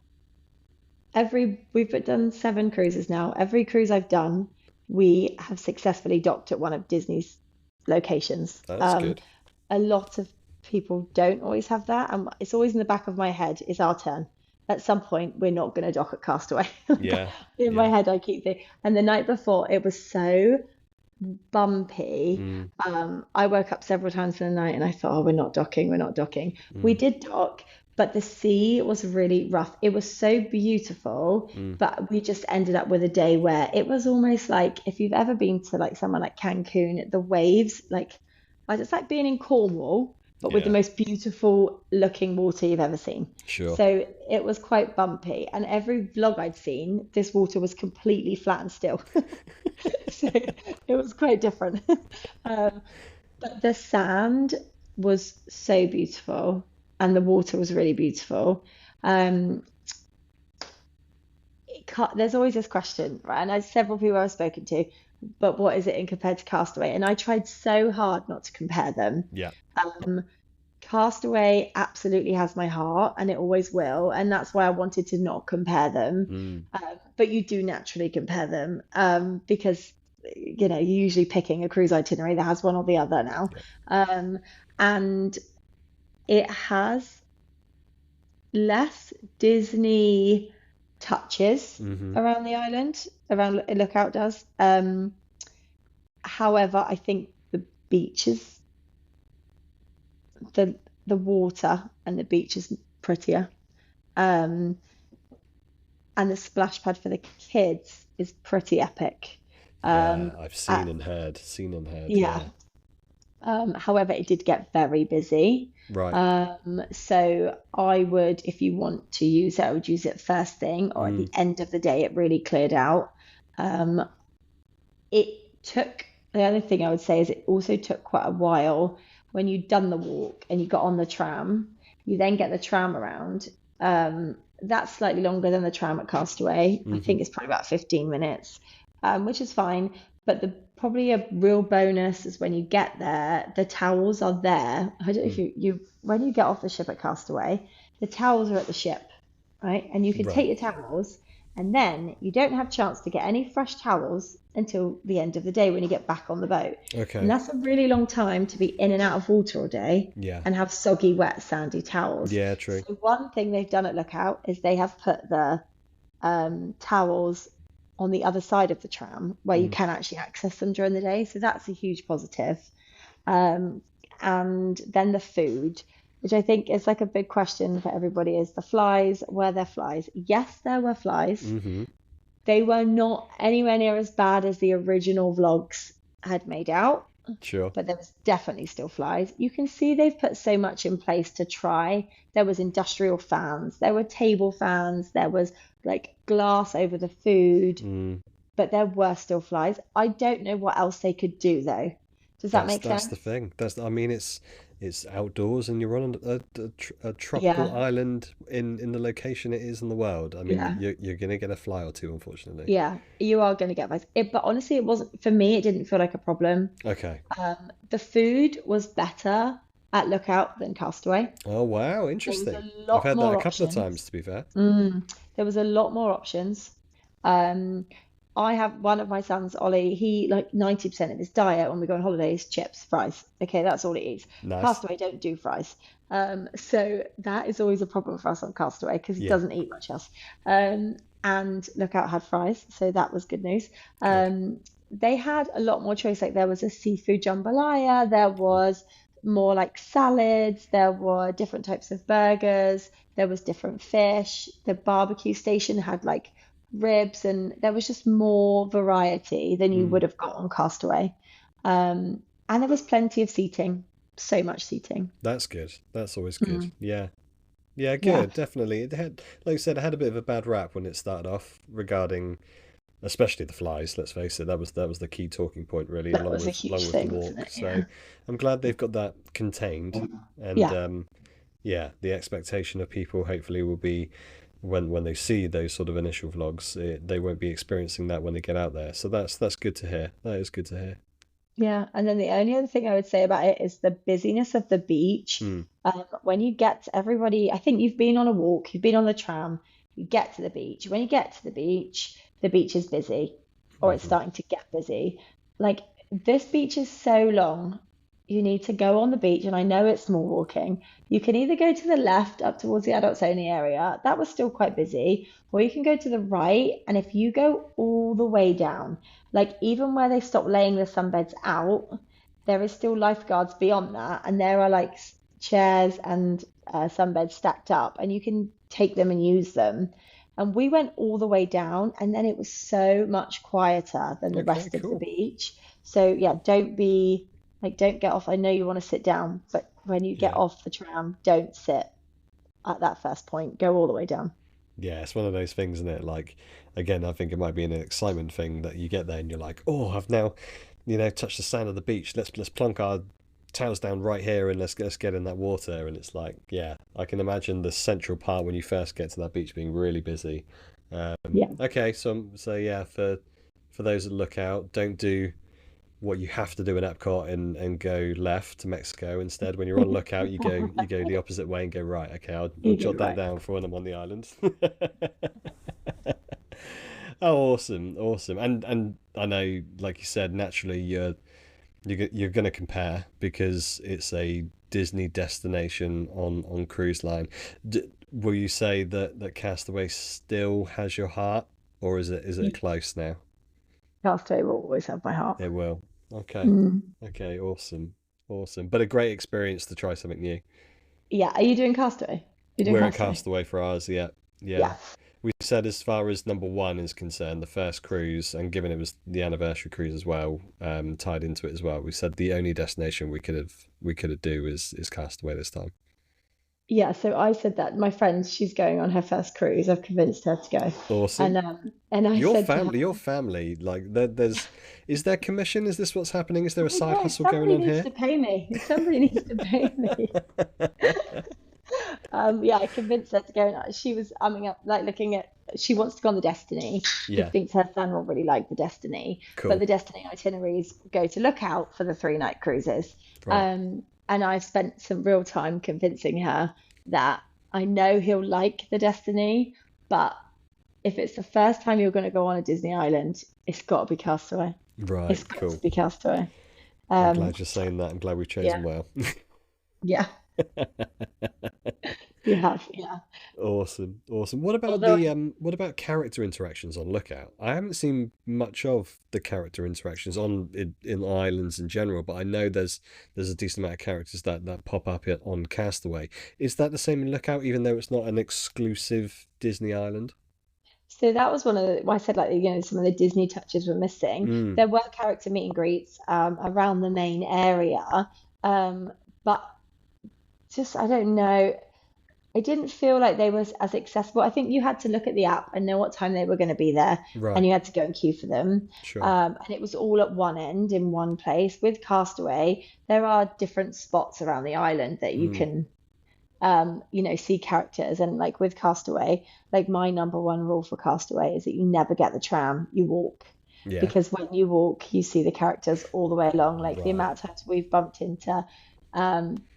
B: we've done 7 cruises now. Every cruise I've done, we have successfully docked at one of Disney's locations.
A: That's good.
B: A lot of people don't always have that, and it's always in the back of my head, it's our turn. At some point, we're not going to dock at Castaway.
A: Yeah.
B: In my
A: Yeah.
B: head, I keep thinking, and the night before, it was so bumpy.
A: Mm,
B: I woke up several times in the night and I thought, oh, we're not docking, we're not docking. We
A: mm,
B: did dock, but the sea was really rough. It was so beautiful,
A: mm.
B: but we just ended up with a day where it was almost like if you've ever been to like somewhere like Cancun, the waves, like it's like being in Cornwall, but with the
A: Yeah.
B: most beautiful looking water you've ever seen.
A: Sure.
B: So it was quite bumpy, and every vlog I'd seen, this water was completely flat and still. So it was quite different. Um, but the sand was so beautiful, and the water was really beautiful. Um, there's always this question, right? And I several people I've spoken to, but what is it in compared to Castaway? And I tried so hard not to compare them.
A: Yeah.
B: Um, Castaway absolutely has my heart, and it always will, and that's why I wanted to not compare them.
A: Mm,
B: But you do naturally compare them because you're usually picking a cruise itinerary that has one or the other now,
A: yeah.
B: um, and it has less Disney touches
A: Mm-hmm.
B: around the island, around Lookout does. However, I think the beaches, the water and the beach is prettier. Um, and the splash pad for the kids is pretty epic.
A: Yeah.
B: Um,
A: I've
B: uh,
A: seen and heard. Seen and heard.
B: yeah.
A: Yeah.
B: However, it did get very busy.
A: Right.
B: So I would, if you want to use it, I would use it first thing or at the
A: Mm,
B: end of the day. It really cleared out. Um, it took, the other thing I would say is it also took quite a while when you'd done the walk and you got on the tram. You then get the tram around. That's slightly longer than the tram at Castaway. I
A: mm-hmm.
B: think it's probably about 15 minutes, which is fine. But the probably a real bonus is when you get there, the towels are there. I don't know if
A: Mm,
B: you when you get off the ship at Castaway, the towels are at the ship, right? And you can take
A: right.
B: your towels, and then you don't have chance to get any fresh towels until the end of the day when you get back on the boat. And
A: Okay.
B: that's a really long time to be in and out of water all day
A: Yeah.
B: and have soggy, wet, sandy towels.
A: Yeah. True.
B: So one thing they've done at Lookout is they have put the towels on the other side of the tram where you
A: Mm,
B: can actually access them during the day. So that's a huge positive. Um, and then the food, which I think is like a big question for everybody, is the flies. Were there flies? Yes, there were flies.
A: mm-hmm.
B: They were not anywhere near as bad as the original vlogs had made out,
A: Sure.
B: but there was definitely still flies. You can see they've put so much in place to try. There was industrial fans, there were table fans, there was like glass over the food,
A: Mm.
B: but there were still flies. I don't know what else they could do though. Does that make
A: That's the
B: sense?
A: thing. I mean, it's outdoors, and you're on a tropical
B: Yeah,
A: island in the location it is in the world. I mean,
B: yeah,
A: you're gonna get a fly or two, unfortunately.
B: yeah. You are going to get flies. But honestly, it wasn't for me. It didn't feel like a problem.
A: Okay.
B: The food was better at Lookout than Castaway.
A: Oh wow,
B: There was a
A: interesting. I've
B: lot
A: had that
B: more
A: a couple of times,
B: options.
A: to be fair.
B: There was a lot more options. Um, I have one of my sons, Ollie, he like 90% of his diet when we go on holiday is chips, fries. Okay, that's all he eats.
A: Nice.
B: Castaway don't do fries. So that is always a problem for us on Castaway because he
A: Yeah.
B: doesn't eat much else. And Lookout had fries, so that was good news.
A: Good.
B: They had a lot more choice. Like there was a seafood jambalaya, there was more like salads, there were different types of burgers, there was different fish. The barbecue station had like ribs, and there was just more variety than you
A: Mm.
B: would have got on Castaway. And there was plenty of seating, so much seating.
A: That's good. That's always good.
B: Mm,
A: Yeah. Yeah,
B: yeah,
A: good. Definitely. It had, like you said, it had a bit of a bad rap when it started off regarding, especially the flies. Let's face it, that was the key talking point, really,
B: that
A: along
B: was a
A: with
B: huge
A: the
B: thing, wasn't
A: walk.
B: it?
A: So
B: Yeah.
A: I'm glad they've got that contained, and
B: Yeah.
A: yeah, the expectation of people hopefully will be when they see those sort of initial vlogs, they won't be experiencing that when they get out there. So that's good to hear. That is good to hear.
B: Yeah, and then the only other thing I would say about it is the busyness of the beach.
A: Hmm.
B: When you get to everybody, I think you've been on a walk, you've been on the tram, you get to the beach. When you get to the beach is busy, or it's
A: Hmm.
B: starting to get busy. Like this beach is so long, you need to go on the beach, and I know it's small walking. You can either go to the left up towards the adults only area, that was still quite busy, or you can go to the right, and if you go all the way down, like even where they stop laying the sunbeds out, there is still lifeguards beyond that, and there are like chairs and sunbeds stacked up, and you can take them and use them. And we went all the way down, and then it was so much quieter than the
A: Okay,
B: rest of the
A: cool.
B: beach. So yeah, don't get off. I know you want to sit down, but when you get
A: Yeah.
B: off the tram, don't sit at that first point. Go all the way down.
A: Yeah, it's one of those things, isn't it? Like, again, I think it might be an excitement thing that you get there and you're like, oh, I've now, touched the sand of the beach. Let's plunk our towels down right here and let's get in that water. And it's like, yeah, I can imagine the central part when you first get to that beach being really busy.
B: Yeah.
A: Okay, so yeah, for those that look out, don't do what you have to do in Epcot and go left to Mexico. Instead, when you're on lookout, you go the opposite way and go right. Okay, I'll
B: You go
A: jot that
B: right.
A: down for when I'm on the island. Oh, awesome, awesome. And I know, like you said, naturally you're going to compare because it's a Disney destination on cruise line. Will you say that Castaway still has your heart, or is it close now?
B: Castaway will always have my heart.
A: It will. Okay.
B: Mm.
A: Okay, awesome. Awesome. But a great experience to try something new.
B: Yeah. Are you doing Castaway? You're doing
A: We're at
B: Castaway?
A: Castaway for ours, yeah. Yeah.
B: Yeah.
A: We said as far as number one is concerned, the first cruise, and given it was the anniversary cruise as well, tied into it as well, we said the only destination we could have do is Castaway this time.
B: Yeah, so I said that my friend, she's going on her first cruise. I've convinced her to go,
A: Awesome.
B: and I said to her,
A: Your family, like there's is there commission? Is this what's happening? Is there a
B: "Oh
A: side
B: no,
A: hustle going
B: somebody
A: on
B: needs
A: here?
B: to pay me. Somebody needs to pay me." Yeah, I convinced her to go, and she was umming up, like looking at. She wants to go on the Destiny. She
A: Yeah,
B: thinks her son will really like the Destiny, but
A: cool.
B: the Destiny itineraries go to Lookout for the 3 night cruises.
A: Right.
B: And I've spent some real time convincing her that I know he'll like the Destiny, but if it's the first time you're going to go on a Disney island, it's got to be Castaway.
A: Right,
B: It's got to
A: cool.
B: be Castaway.
A: I'm
B: Um,
A: glad you're saying that. I'm glad we've chosen
B: yeah,
A: well.
B: yeah, you have, yeah.
A: Awesome, awesome. What about
B: Although,
A: what about character interactions on Lookout? I haven't seen much of the character interactions in islands in general, but I know there's a decent amount of characters that pop up on Castaway. Is that the same in Lookout, even though it's not an exclusive Disney island?
B: so that was one of the, why I said like some of the Disney touches were missing.
A: Mm,
B: There were character meet and greets around the main area, but just I don't know. It didn't feel like they was as accessible. I think you had to look at the app and know what time they were going to be there, and
A: right,
B: you had to go and queue for them.
A: sure.
B: And it was all at one end in one place. With Castaway, there are different spots around the island that you
A: Mm,
B: can, see characters. And like with Castaway, like my number one rule for Castaway is that you never get the tram, you walk.
A: yeah,
B: Because when you walk, you see the characters all the way along. Like the
A: right.
B: amount of times we've bumped into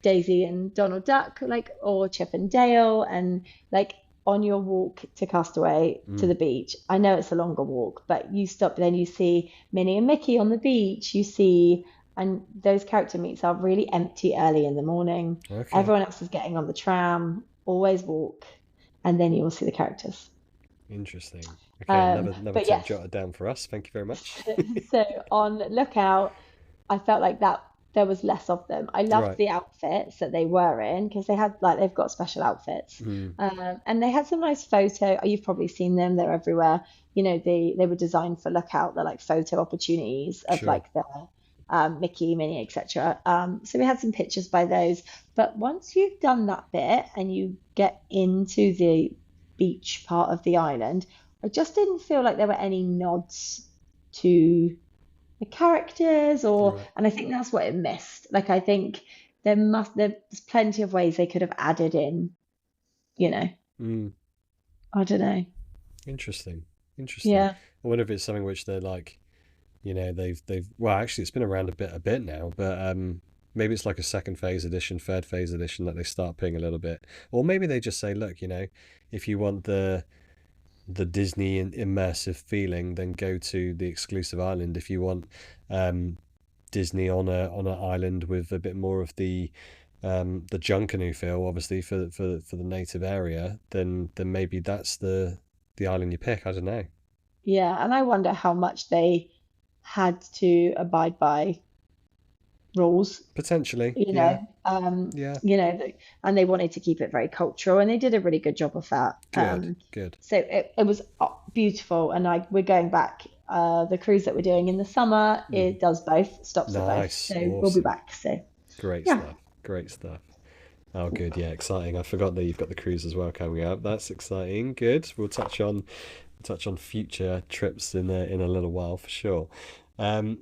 B: Daisy and Donald Duck, like, or Chip and Dale, and like on your walk to Castaway to
A: Mm,
B: the beach. I know it's a longer walk, but you stop, then you see Minnie and Mickey on the beach. You see, and those character meets are really empty early in the morning.
A: okay.
B: Everyone else is getting on the tram. Always walk, and then you will see the characters.
A: Interesting. Okay, another
B: But
A: tip
B: yes,
A: jotted down for us. Thank you very much.
B: so on Lookout, I felt like that. there was less of them. I loved
A: Right.
B: the outfits that they were in because they've got special outfits,
A: Mm,
B: and they had some nice photo. You've probably seen them; they're everywhere. They were designed for lookout. They're like photo opportunities of
A: sure.
B: like the Mickey, Minnie, etc. So we had some pictures by those. But once you've done that bit and you get into the beach part of the island, I just didn't feel like there were any nods to the characters
A: Right.
B: and I think that's what it missed. Like I think there's plenty of ways they could have added in, you know,
A: Mm,
B: I don't know.
A: interesting. Interesting.
B: Yeah.
A: I wonder if it's something which they're like, they've well, actually, it's been around a bit now, but maybe it's like a second phase edition, third phase edition that they start putting a little bit, or maybe they just say, look, if you want the Disney immersive feeling, then go to the exclusive island. If you want Disney on an island with a bit more of the Junkanoo feel, obviously for the native area, then maybe that's the island you pick. I don't know.
B: Yeah. And I wonder how much they had to abide by rules,
A: Potentially,
B: you
A: yeah,
B: know,
A: yeah.
B: and they wanted to keep it very cultural and they did a really good job of that.
A: Good, good.
B: So it was beautiful. And we're going back. The cruise that we're doing in the summer,
A: Mm.
B: it does both, stops at both.
A: Nice,
B: So we'll be
A: awesome,
B: back. So
A: great
B: yeah.
A: stuff, great stuff. Oh, good, yeah, exciting. I forgot that you've got the cruise as well coming up. That's exciting. Good. We'll touch on future trips in a little while for sure. Um,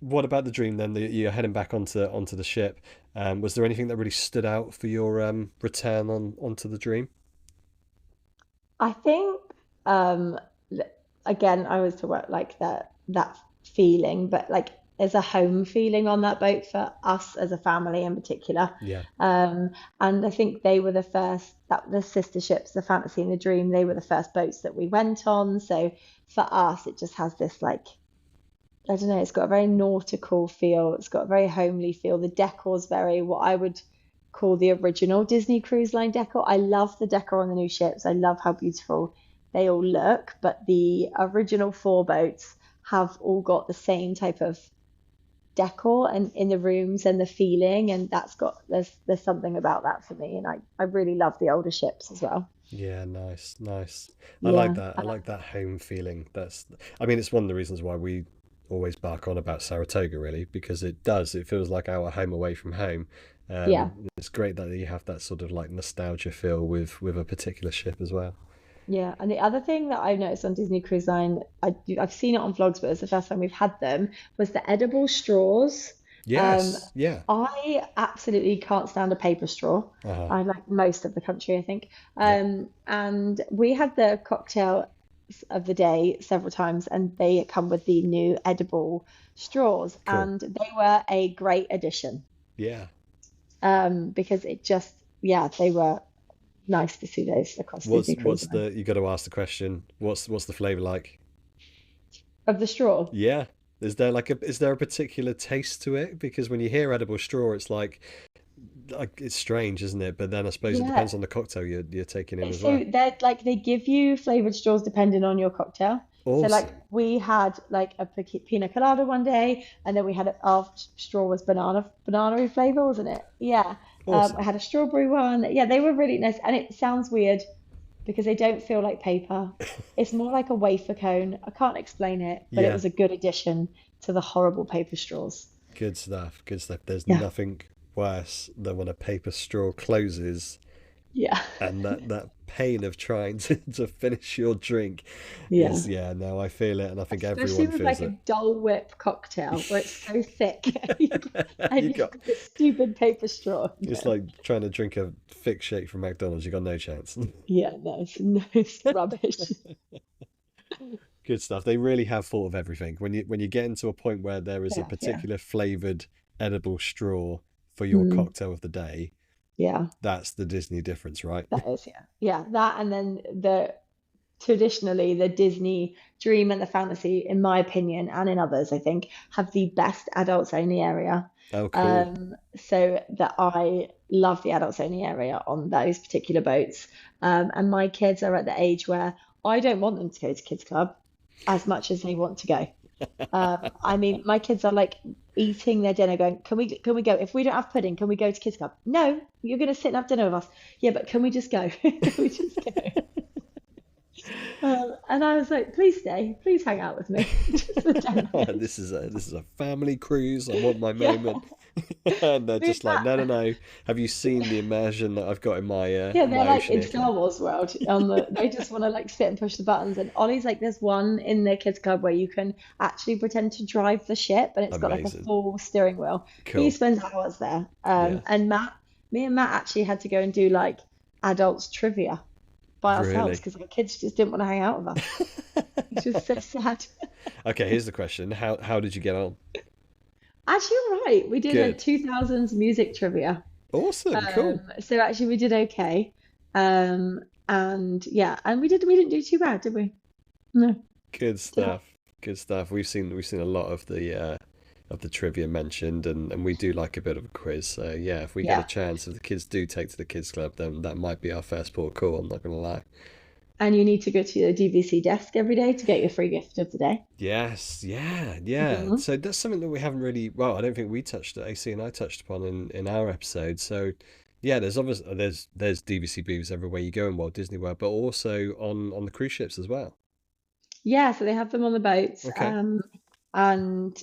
A: what about the dream then? You're heading back onto the ship. Was there anything that really stood out for your return onto the dream?
B: I think um l- again I was to work like that feeling, but like there's a home feeling on that boat for us as a family in particular.
A: Yeah,
B: Um and I think they were the first that the sister ships, the Fantasy and the Dream, they were the first boats that we went on. So for us it just has this like I don't know, it's got a very nautical feel, it's got a very homely feel. The decor's very what I would call the original Disney Cruise Line decor. I love the decor on the new ships. I love how beautiful they all look, but the original four boats have all got the same type of decor and in the rooms and the feeling, and there's something about that for me, and I really love the older ships as well.
A: yeah, nice, nice. I like
B: Yeah.
A: that. I like that home feeling. I mean, it's one of the reasons why we always bark on about Saratoga, really, because it does. It feels like our home away from home.
B: Yeah.
A: It's great that you have that sort of like nostalgia feel with a particular ship as well.
B: Yeah, and the other thing that I've noticed on Disney Cruise Line, I've seen it on vlogs, but it's the first time we've had them, was the edible straws. Um,
A: Yes, yeah.
B: I absolutely can't stand a paper straw.
A: Uh-huh.
B: I like most of the country, I think.
A: Yep.
B: And we had the cocktail of the day several times, and they come with the new edible straws,
A: Cool.
B: and they were a great addition.
A: Yeah.
B: Because it just, yeah, they were nice to see those across
A: What's
B: Disney Cruise
A: what's
B: Line.
A: the you got to ask the question, what's the flavor like?
B: Of the straw.
A: Yeah. Is there a particular taste to it? Because when you hear edible straw, it's like it's strange, isn't it? But then I suppose it
B: Yeah.
A: depends on the cocktail you're taking in as
B: So
A: well.
B: they're like they give you flavored straws depending on your cocktail. So like
A: Awesome.
B: we had like a pina colada one day, and then we had our straw was banana flavor, wasn't it? Yeah. I
A: Awesome.
B: had a strawberry one. Yeah, they were really nice, and it sounds weird because they don't feel like paper. It's more like a wafer cone. I can't explain it, but it
A: Yeah.
B: was a good addition to the horrible paper straws.
A: Good stuff. Good stuff. There's
B: Yeah.
A: nothing worse than when a paper straw closes
B: Yeah.
A: and that pain of trying to finish your drink
B: Yeah.
A: is, yeah, no, I feel it and I think
B: Especially
A: everyone
B: with
A: feels
B: like a
A: it.
B: Dole Whip cocktail where it's so thick and
A: You
B: you've
A: got
B: got this stupid paper straw.
A: It's
B: No.
A: like trying to drink a thick shake from McDonald's. You got no chance.
B: Yeah, no, no, it's rubbish.
A: Good stuff. They really have thought of everything. When you get into a point where there is a
B: Yeah, yeah.
A: particular flavored edible straw for your
B: Mm,
A: cocktail of the day,
B: yeah,
A: that's the Disney difference, right?
B: that is, yeah. Yeah, that and then traditionally the Disney Dream and the Fantasy, in my opinion, and in others, I think, have the best adults only area.
A: Oh, cool.
B: So that I love the adults only area on those particular boats. And my kids are at the age where I don't want them to go to kids club as much as they want to go. I mean, my kids are like eating their dinner, going, "Can we go? If we don't have pudding, can we go to Kids Club?" No, you're going to sit and have dinner with us. Yeah, but can we just go? Can we just go? And I was like, "Please stay, please hang out with me, just for 10 minutes."
A: This is a family cruise. I want my
B: Yeah,
A: moment. And they're
B: me
A: just
B: and
A: like, no, no,
B: Matt.
A: no. Have you seen the immersion that I've got
B: Yeah,
A: in
B: they're
A: my
B: like in
A: Oceania
B: Star
A: club?
B: Wars world. They just want to like sit and push the buttons. And Ollie's like, there's one in their kids club where you can actually pretend to drive the ship, and it's got like a
A: Amazing.
B: full steering wheel. He
A: Cool.
B: spends hours there.
A: Yeah.
B: And me and Matt actually had to go and do like adults trivia by ourselves
A: Really.
B: because our kids just didn't want to hang out with us. It's just so sad.
A: Okay, here's the question. How did you get on?
B: Actually, you're right. We did like
A: Good.
B: 2000s music trivia.
A: Awesome. Cool.
B: So actually we did okay. And yeah, and we didn't do too bad, did we? No.
A: Good
B: Did I?
A: stuff. Good stuff. We've seen a lot of the trivia mentioned, and we do like a bit of a quiz. So yeah, if we get a
B: Yeah.
A: chance, if the kids do take to the kids club, then that might be our first port of call. I'm not gonna lie.
B: And you need to go to your DVC desk every day to get your free gift of the day.
A: Yes, yeah, yeah.
B: Hmm.
A: So that's something that we haven't really. Well, I don't think we touched. AC and I touched upon in our episode. So yeah, there's obviously there's DVC booths everywhere you go in Walt Disney World, but also on the cruise ships as well.
B: Yeah, so they have them on the boats.
A: Okay.
B: And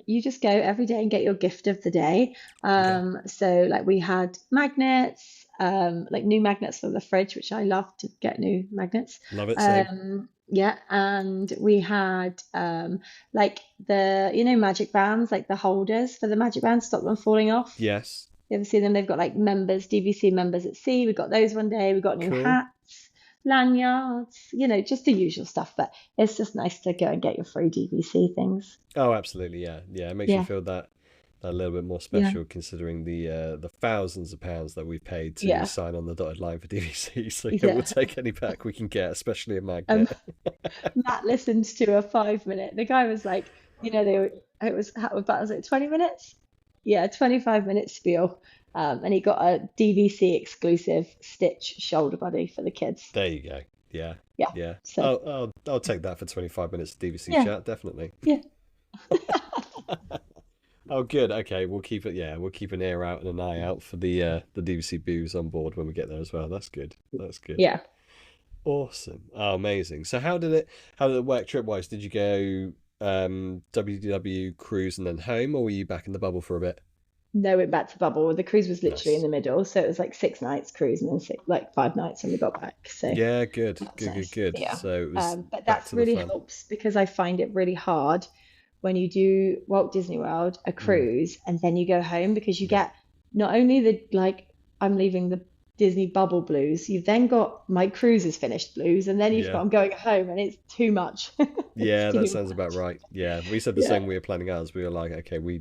B: you just go every day and get your gift of the day.
A: Okay.
B: So like we had magnets, like new magnets for the fridge, which I love to get new magnets.
A: Love it. Same.
B: Yeah, and we had like magic bands, like the holders for the magic bands, stop them falling off.
A: Yes.
B: You ever see them? They've got like members, DVC members at sea. We got those one day. We got new
A: Cool.
B: hats, lanyards, just the usual stuff. But it's just nice to go and get your free DVC things.
A: Oh, absolutely. Yeah. Yeah. It makes you
B: Yeah,
A: feel that little bit more
B: yeah,
A: special considering the thousands of pounds that we've paid to
B: yeah,
A: sign on the dotted line for DVC. So yeah, we'll
B: yeah.
A: take any back we can get, especially a
B: Um,
A: magnet.
B: Matt listened to a 5 minute. The guy was like, they were, about was it 20 minutes? Yeah, 25 minute spiel. And he got a DVC exclusive Stitch shoulder buddy for the kids.
A: There you go. Yeah.
B: Yeah.
A: Yeah.
B: So
A: I'll take that for 25 minutes of DVC
B: yeah,
A: chat, definitely.
B: yeah.
A: Oh, good. Okay, we'll keep it. Yeah, we'll keep an ear out and an eye out for the DVC booze on board when we get there as well. That's good. That's good.
B: Yeah.
A: Awesome. Oh, amazing. So how did it work trip wise? Did you go WDW cruise and then home, or were you back in the bubble for a bit?
B: No, went back to Bubble. The cruise was literally in
A: Nice.
B: the middle, so it was like 6 nights cruise and then like 5 nights when we got back. So
A: Yeah, good.
B: that's
A: Good, good,
B: nice.
A: good.
B: Yeah.
A: So it was
B: But
A: back
B: that's
A: to the
B: really
A: fun.
B: helps because I find it really hard when you do Walt Disney World, a
A: Mm,
B: cruise, and then you go home because you
A: yeah.
B: get not only the like I'm leaving the Disney bubble blues, you've then got my cruise is finished blues, and then you've got
A: Yeah.
B: I'm going home and it's too much. It's
A: Yeah, that
B: too
A: sounds about
B: much.
A: right. Yeah. We said the
B: Yeah.
A: same we were planning ours. We were like, okay, we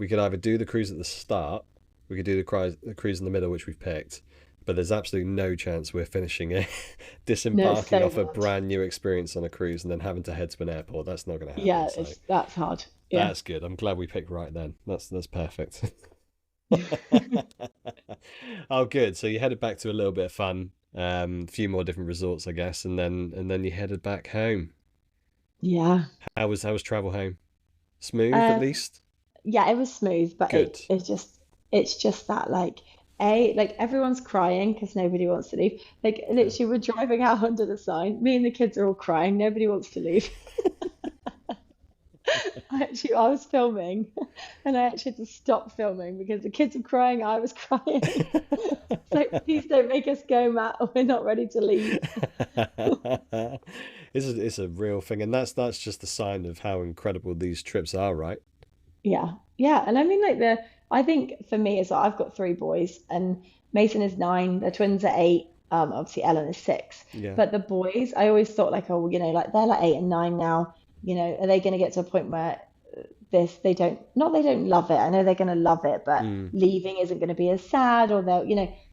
A: could either do the cruise at the start, we could do the cruise in the middle, which we've picked, but there's absolutely no chance we're finishing it,
B: No, it's
A: disembarking
B: so
A: off a
B: hard.
A: brand new experience on a cruise and then having to head to an airport. That's not going to happen.
B: Yeah,
A: So
B: that's hard. Yeah.
A: that's good. I'm glad we picked right then. That's perfect. Oh, good. So you headed back to a little bit of fun, a few more different resorts, I guess, and then you headed back home.
B: Yeah.
A: How was travel home? Smooth at
B: Um,
A: least.
B: yeah, it was smooth, but
A: Good.
B: it's just that like everyone's crying because nobody wants to leave. Like
A: Yeah.
B: literally we're driving out under the sign. Me and the kids are all crying. Nobody wants to leave. I was filming and I actually had to stop filming because the kids were crying, I was crying. So please don't make us go, Matt, we're not ready to leave.
A: It's a real thing, and that's just a sign of how incredible these trips are, right?
B: Yeah. Yeah. And I mean I think for me as well, I've got three boys and Mason is 9, the twins are 8, obviously Ellen is 6.
A: Yeah.
B: But the boys, I always thought like, oh, like they're like 8 and 9 now, are they gonna get to a point where they don't not they don't love it. I know they're gonna love it, but
A: Mm.
B: leaving isn't gonna be as sad or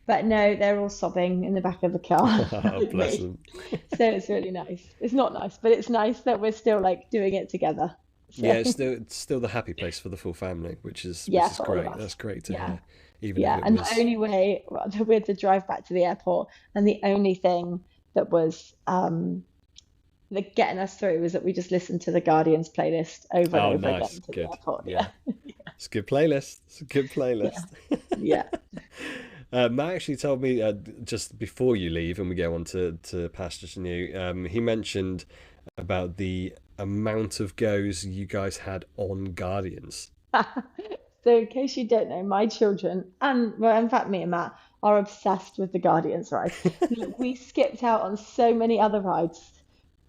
B: but no, they're all sobbing in the back of the car
A: Oh,
B: with
A: bless
B: me.
A: them.
B: So it's really nice. It's not nice, but it's nice that we're still like doing it together.
A: Yeah,
B: So
A: it's still the happy place for the full family, which is which
B: yeah,
A: is
B: for all of
A: great.
B: us.
A: That's great to
B: Yeah.
A: hear, even if
B: Yeah,
A: it
B: and the
A: was.
B: only way well, we had to drive back to the airport, and the only thing that was getting us through was that we just listened to the Guardians playlist over and
A: Oh,
B: over
A: nice.
B: again to the
A: Good.
B: airport.
A: Yeah.
B: Yeah,
A: It's a good playlist. It's a good
B: yeah,
A: playlist.
B: yeah.
A: Matt actually told me just before you leave and we go on to Pastures New, he mentioned about the amount of goes you guys had on Guardians.
B: So, in case you don't know, my children and, well, in fact, me and Matt are obsessed with the Guardians ride. Look, we skipped out on so many other rides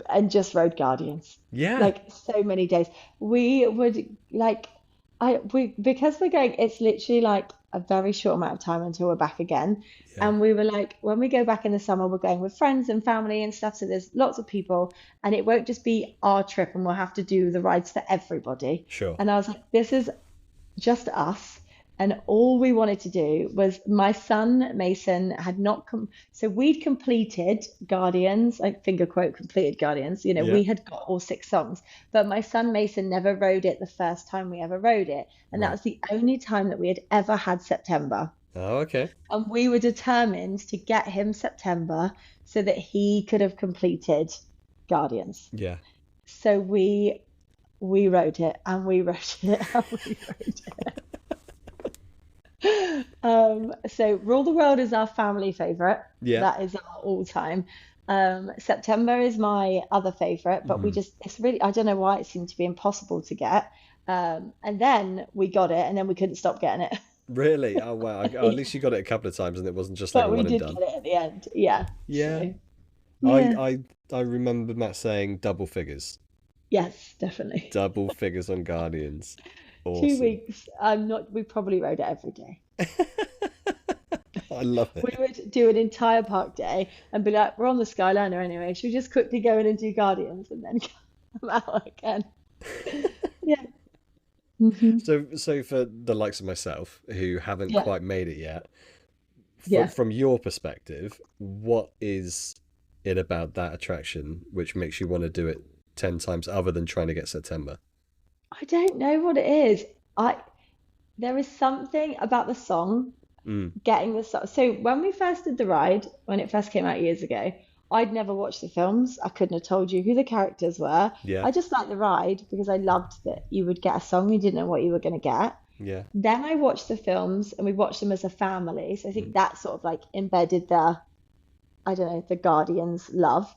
B: and just rode Guardians.
A: Yeah.
B: Like so many days. We would like we because we're going, it's literally like a very short amount of time until we're back again.
A: Yeah.
B: And we were like, when we go back in the summer, we're going with friends and family and stuff. So there's lots of people, and it won't just be our trip, and we'll have to do the rides for everybody.
A: Sure.
B: And I was like, this is just us. And all we wanted to do was my son Mason had not come. So we'd completed Guardians, like finger quote, completed Guardians. You know,
A: Yeah.
B: we had got all 6 songs, but my son Mason never rode it the first time we ever rode it. And that
A: Right.
B: was the only time that we had ever had September.
A: Oh, okay.
B: And we were determined to get him September so that he could have completed Guardians.
A: Yeah.
B: So we rode it and we rode it and we rode it. So Rule the World is our family favorite.
A: Yeah.
B: That is our all time. September is my other favorite, but we
A: Mhm.
B: just, it's really, I don't know why it seemed to be impossible to get. And then we got it and then we couldn't stop getting it.
A: Really? Oh, wow. Oh, at least you got it a couple of times and it wasn't just like
B: But
A: a
B: we
A: one and
B: did
A: done.
B: get it at the end. Yeah.
A: Yeah.
B: So,
A: I,
B: yeah.
A: I, I remember Matt saying double figures.
B: Yes, definitely.
A: Double figures on Guardians.
B: Two
A: Awesome.
B: weeks. We probably rode it every day.
A: I love
B: We
A: it.
B: would do an entire park day and be like, we're on the Skyliner anyway. Should we just quickly go in and do Guardians and then come out again? Yeah. Hmm.
A: So for the likes of myself who haven't
B: Yeah.
A: quite made it yet,
B: Yeah.
A: from your perspective, what is it about that attraction which makes you want to do it 10 times other than trying to get September?
B: I don't know what it is. There is something about the song,
A: Mm,
B: getting the song. So when we first did the ride, when it first came out years ago, I'd never watched the films. I couldn't have told you who the characters were.
A: yeah,
B: I just liked the ride because I loved that you would get a song, you didn't know what you were going to get.
A: yeah.
B: Then I watched the films and we watched them as a family. So I think
A: Mm,
B: that sort of like embedded I don't know, the Guardians love.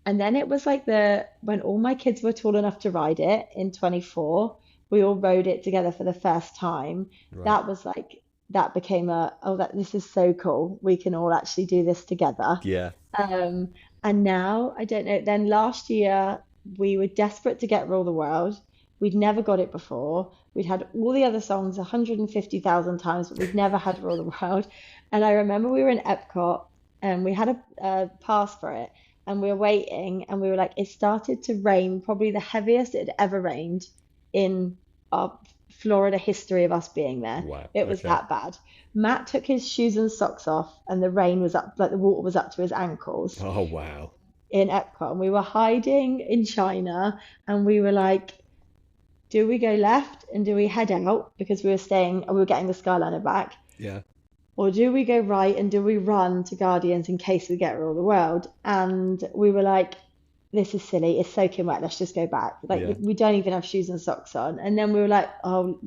B: And then it was like when all my kids were tall enough to ride it in 24, we all rode it together for the first time.
A: right.
B: That was like, that became that this is so cool. We can all actually do this together.
A: Yeah,
B: Um, and now, I don't know, then last year we were desperate to get Rule the World. We'd never got it before. We'd had all the other songs 150,000 times, but we'd never had Rule the World. And I remember we were in Epcot and we had a pass for it and we were waiting and we were like, it started to rain, probably the heaviest it had ever rained in our Florida history of us being there.
A: wow.
B: It was
A: Okay.
B: that bad. Matt took his shoes and socks off, and the rain was up, like the water was up to his ankles
A: Oh, wow.
B: in Epcot. And we were hiding in China, and we were like, do we go left and do we head out because we were getting the Skyliner back?
A: Yeah,
B: Or do we go right and do we run to Guardians in case we get Rule the World? And we were like, this is silly. It's soaking wet. Let's just go back. Like,
A: yeah.
B: we don't even have shoes and socks on. And then we were like, oh,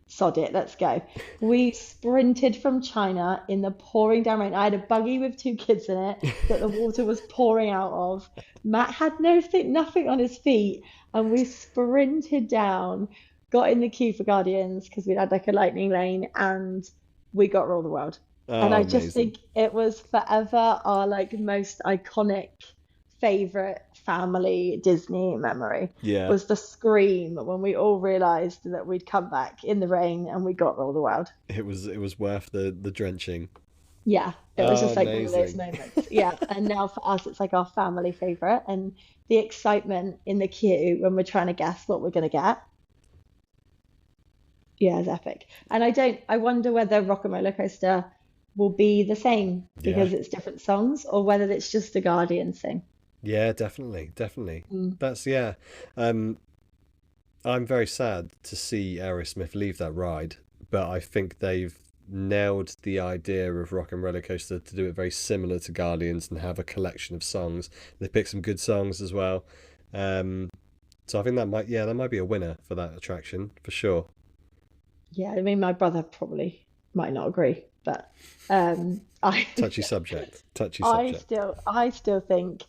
B: sod it. Let's go. We sprinted from China in the pouring down rain. I had a buggy with 2 kids in it that the water was pouring out of. Matt had nothing on his feet. And we sprinted down, got in the queue for Guardians because we'd had like a lightning lane and we got Rule the World. And
A: Oh,
B: I just
A: amazing.
B: think it was forever our like most iconic favorite family Disney memory
A: Yeah,
B: was the scream when we all realized that we'd come back in the rain and we got Rule the World.
A: it was worth the drenching.
B: Yeah, it was
A: Oh,
B: just like one of those
A: amazing.
B: moments. Yeah, and now for us, it's like our family favorite, and the excitement in the queue when we're trying to guess what we're gonna get. Yeah, it's epic. And I wonder whether Rock and Roller Coaster will be the same
A: Yeah,
B: because it's different songs, or whether it's just a Guardian thing.
A: yeah, definitely, definitely.
B: Mm.
A: That's yeah. Um, I'm very sad to see Aerosmith leave that ride, but I think nailed the idea of Rock and Roller Coaster to do it very similar to Guardians and have a collection of songs. They picked some good songs as well. So I think that might be a winner for that attraction for sure.
B: Yeah, I mean, my brother probably might not agree, but I
A: Touchy subject. Touchy
B: I
A: subject.
B: still think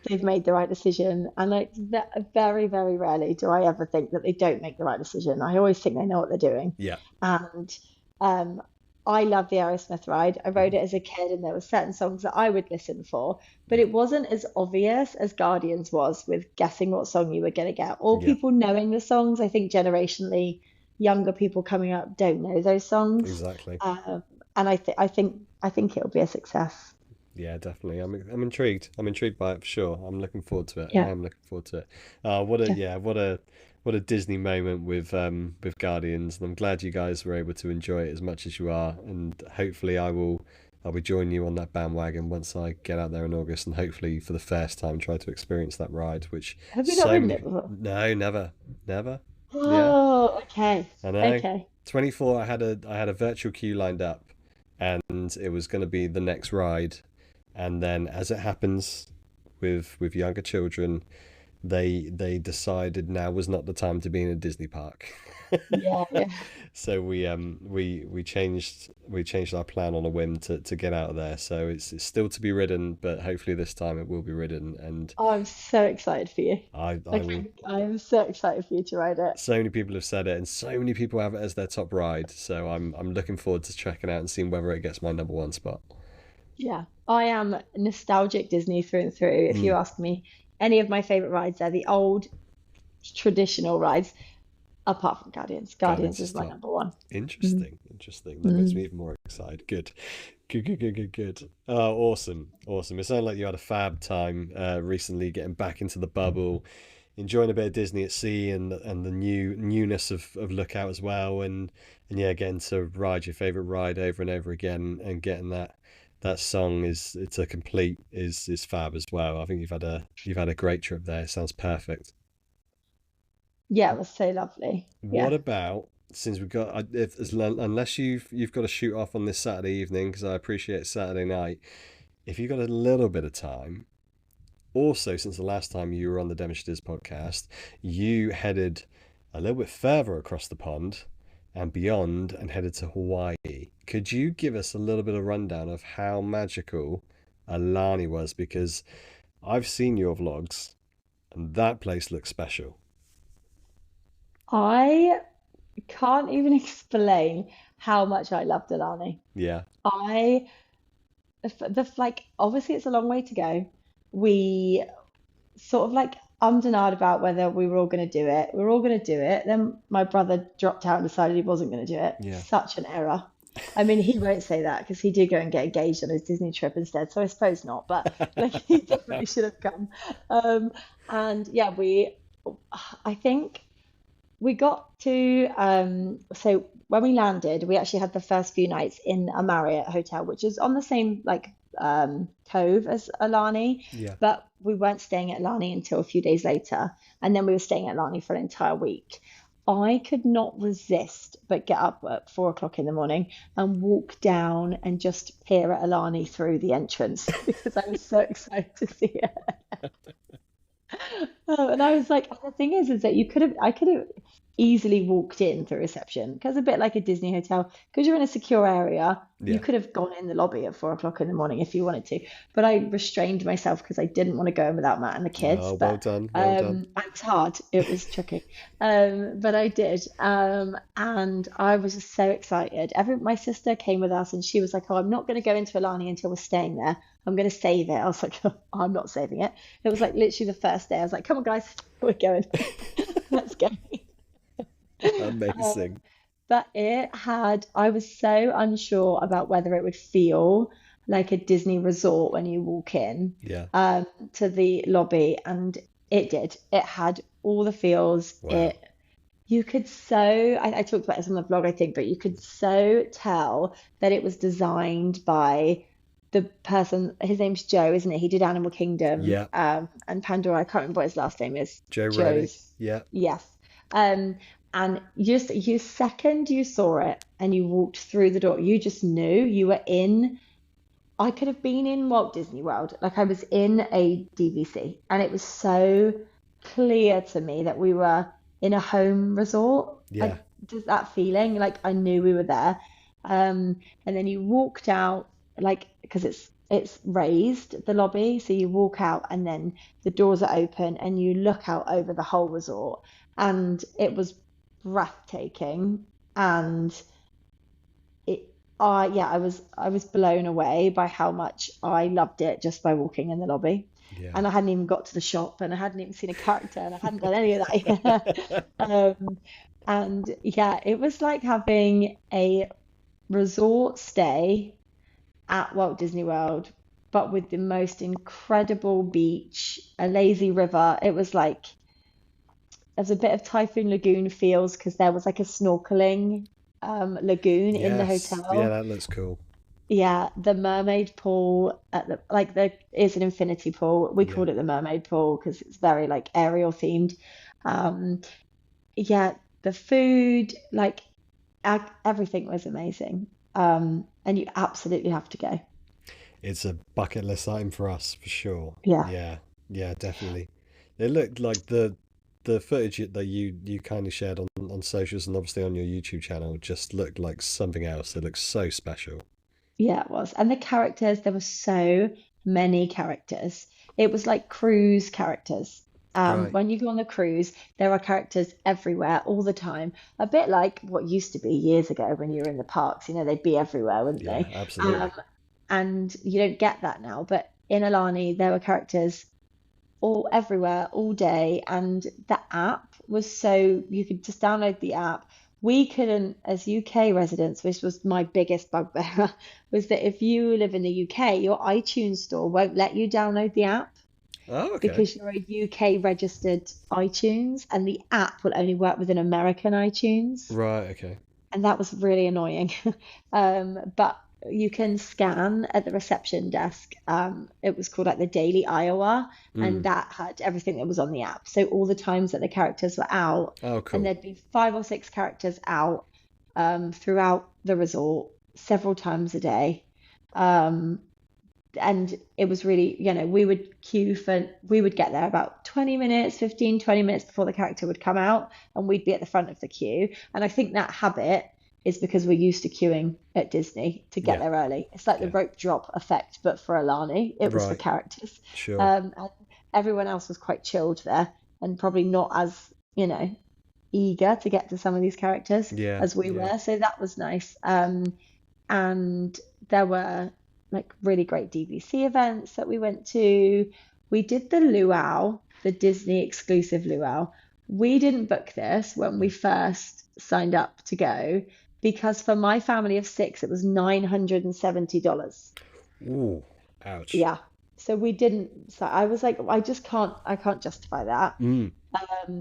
B: they've made the right decision, and like very, very rarely do I ever think that they don't make the right decision. I always think they know what they're doing.
A: Yeah.
B: And um, I love the Aerosmith ride. I rode
A: Mhm.
B: it as a kid, and there were certain songs that I would listen for, but
A: Yeah.
B: it wasn't as obvious as Guardians was with guessing what song you were going to get, or
A: Yeah.
B: people knowing the songs. I think generationally, younger people coming up don't know those songs,
A: Exactly.
B: um, and I think it'll be a success.
A: Yeah, definitely. I'm intrigued. I'm intrigued by it for sure. I'm looking forward to it. I
B: Yeah,
A: am looking forward to it. What a
B: definitely.
A: yeah, what a Disney moment with Guardians, and I'm glad you guys were able to enjoy it as much as you are. And hopefully, I'll be joining you on that bandwagon once I get out there in August, and hopefully for the first time try to experience that ride. Which
B: Have you not
A: so
B: ridden
A: many
B: it before?
A: no, never, never. Yeah,
B: Oh, okay.
A: I know.
B: Okay.
A: 24. I had a virtual queue lined up, and it was going to be the next ride, and then as it happens with younger children, they decided now was not the time to be in a Disney park.
B: Yeah, yeah.
A: So we changed our plan on a whim to get out of there. So it's still to be ridden, but hopefully this time it will be ridden. And
B: Oh, I'm so excited for you.
A: I
B: Like,
A: will.
B: I'm so excited for you to ride it.
A: So many people have said it, and so many people have it as their top ride. So I'm looking forward to checking out and seeing whether it gets my number one spot.
B: Yeah, I am nostalgic Disney through and through. If you
A: Mm.
B: ask me, any of my favorite rides, they're the old traditional rides, apart from Guardians. Guardians
A: Guardians is
B: is my
A: top.
B: number one. Mm,
A: Interesting, interesting. That makes me
B: mm.
A: even more excited. Good, good, good, good, good, good. Oh, awesome, awesome. It sounded like you had a fab time recently, getting back into the bubble, enjoying a bit of Disney at sea, and the newness of Lookout as well, and yeah, getting to ride your favorite ride over and over again, and getting that song it's a complete is fab as well. I think you've had a great trip there. It sounds perfect.
B: Yeah, it was so lovely.
A: What
B: Yeah.
A: about since we've got unless you've got to shoot off on this Saturday evening because I appreciate it's Saturday night. If you've got a little bit of time, also since the last time you were on the Devonshire Dis podcast, you headed a little bit further across the pond and beyond and headed to Hawaii. Could you give us a little bit of rundown of how magical Aulani was? Because I've seen your vlogs and that place looks special.
B: I can't even explain how much I loved Aulani.
A: Yeah,
B: I, like, obviously it's a long way to go. We sort of like ummed and ahed about whether we were all going to do it. We were all going to do it. Then my brother dropped out and decided he wasn't going to do it.
A: yeah.
B: Such an error. I mean, he won't say that because he did go and get engaged on his Disney trip instead. So I suppose not, but like he definitely should have come. Um, and yeah, I think we got to, so when we landed, we actually had the first few nights in a Marriott hotel, which is on the same like cove as Alani,
A: Yeah.
B: but we weren't staying at Alani until a few days later, and then we were staying at Alani for an entire week. I could not resist but get up at 4 o'clock in the morning and walk down and just peer at Alani through the entrance because I was so excited to see it. Oh, and I was like, the thing is that I could have easily walked in through reception because a bit like a Disney hotel, because you're in a secure area, you
A: Yeah.
B: could have gone in the lobby at 4 o'clock in the morning if you wanted to. But I restrained myself because I didn't want to go in without Matt and the kids.
A: Oh, well
B: But
A: done. Well done.
B: it was hard. It was tricky. But I did. And I was just so excited. My sister came with us and she was like, "Oh, I'm not going to go into Alani until we're staying there. I'm going to save it." I was like, "Oh, I'm not saving it." It was like literally the first day. I was like, "Come on, guys, we're going. Let's go." Um,
A: Amazing.
B: but I was so unsure about whether it would feel like a Disney resort when you walk in
A: Yeah.
B: to the lobby, and it did. It had all the feels.
A: Wow.
B: You could I talked about this on the vlog, I think, but you could so tell that it was designed by the person. His name's Joe, isn't it? He did Animal Kingdom,
A: Yeah.
B: and Pandora. I can't remember what his last name is.
A: Joe Riley.
B: Joe's,
A: Yeah.
B: yes. Um, And just you second you saw it and you walked through the door, you just knew you were in. I could have been in Walt Disney World, like I was in a DVC, and it was so clear to me that we were in a home resort.
A: Yeah.
B: Like, just that feeling, like I knew we were there. And then you walked out, like, because it's raised, the lobby, so you walk out, and then the doors are open, and you look out over the whole resort, and it was breathtaking. And it yeah, I was blown away by how much I loved it just by walking in the lobby.
A: Yeah.
B: And I hadn't even got to the shop, and I hadn't even seen a character, and I hadn't done any of that yet. Um, and yeah, it was like having a resort stay at Walt Disney World, but with the most incredible beach, a lazy river. It was like there's a bit of Typhoon Lagoon feels because there was like a snorkeling lagoon in the
A: Yes. Yeah,
B: hotel.
A: that looks cool.
B: Yeah, the mermaid pool at the like there is an infinity pool. We
A: Yeah.
B: called it the mermaid pool because it's very like aerial themed. Um, yeah, the food, like everything was amazing. And you absolutely have to go.
A: It's a bucket list item for us for sure.
B: Yeah.
A: Yeah. Yeah, definitely. It looked like the footage that you kindly shared on socials and obviously on your YouTube channel just looked like something else. It looks so special.
B: Yeah, it was. And the characters, there were so many characters. It was like cruise characters.
A: Right.
B: When you go on the cruise, there are characters everywhere all the time. A bit like what used to be years ago when you were in the parks, they'd be everywhere, wouldn't
A: Yeah,
B: they? Um,
A: absolutely.
B: and you don't get that now. But in Aulani, there were characters all everywhere all day, and the app was so you could just download the app. We couldn't, as UK residents, which was my biggest bugbear, was that if you live in the UK, your iTunes store won't let you download the app
A: Oh, okay.
B: because you're a UK registered iTunes, and the app will only work with an American iTunes,
A: Right, okay.
B: and that was really annoying. But you can scan at the reception desk. It was called like the Daily Iowa, and
A: Mm.
B: that had everything that was on the app. So all the times that the characters were out,
A: Oh,
B: and
A: cool.
B: there'd be five or six characters out throughout the resort several times a day. Um, and it was really, we would get there about 20 minutes, 15, 20 minutes before the character would come out, and we'd be at the front of the queue. And I think that habit is because we're used to queuing at Disney to get
A: Yeah,
B: there early. It's like the
A: yeah.
B: rope drop effect, but for Alani, it was for
A: Right.
B: characters.
A: Sure.
B: And everyone else was quite chilled there and probably not as, eager to get to some of these characters
A: Yeah,
B: as we
A: yeah.
B: were. So that was nice. And there were like really great DVC events that we went to. We did the luau, the Disney exclusive luau. We didn't book this when we first signed up to go because for my family of six, it was $970.
A: Ooh, ouch.
B: Yeah. So we didn't, so I was like, I can't justify that.
A: Mm.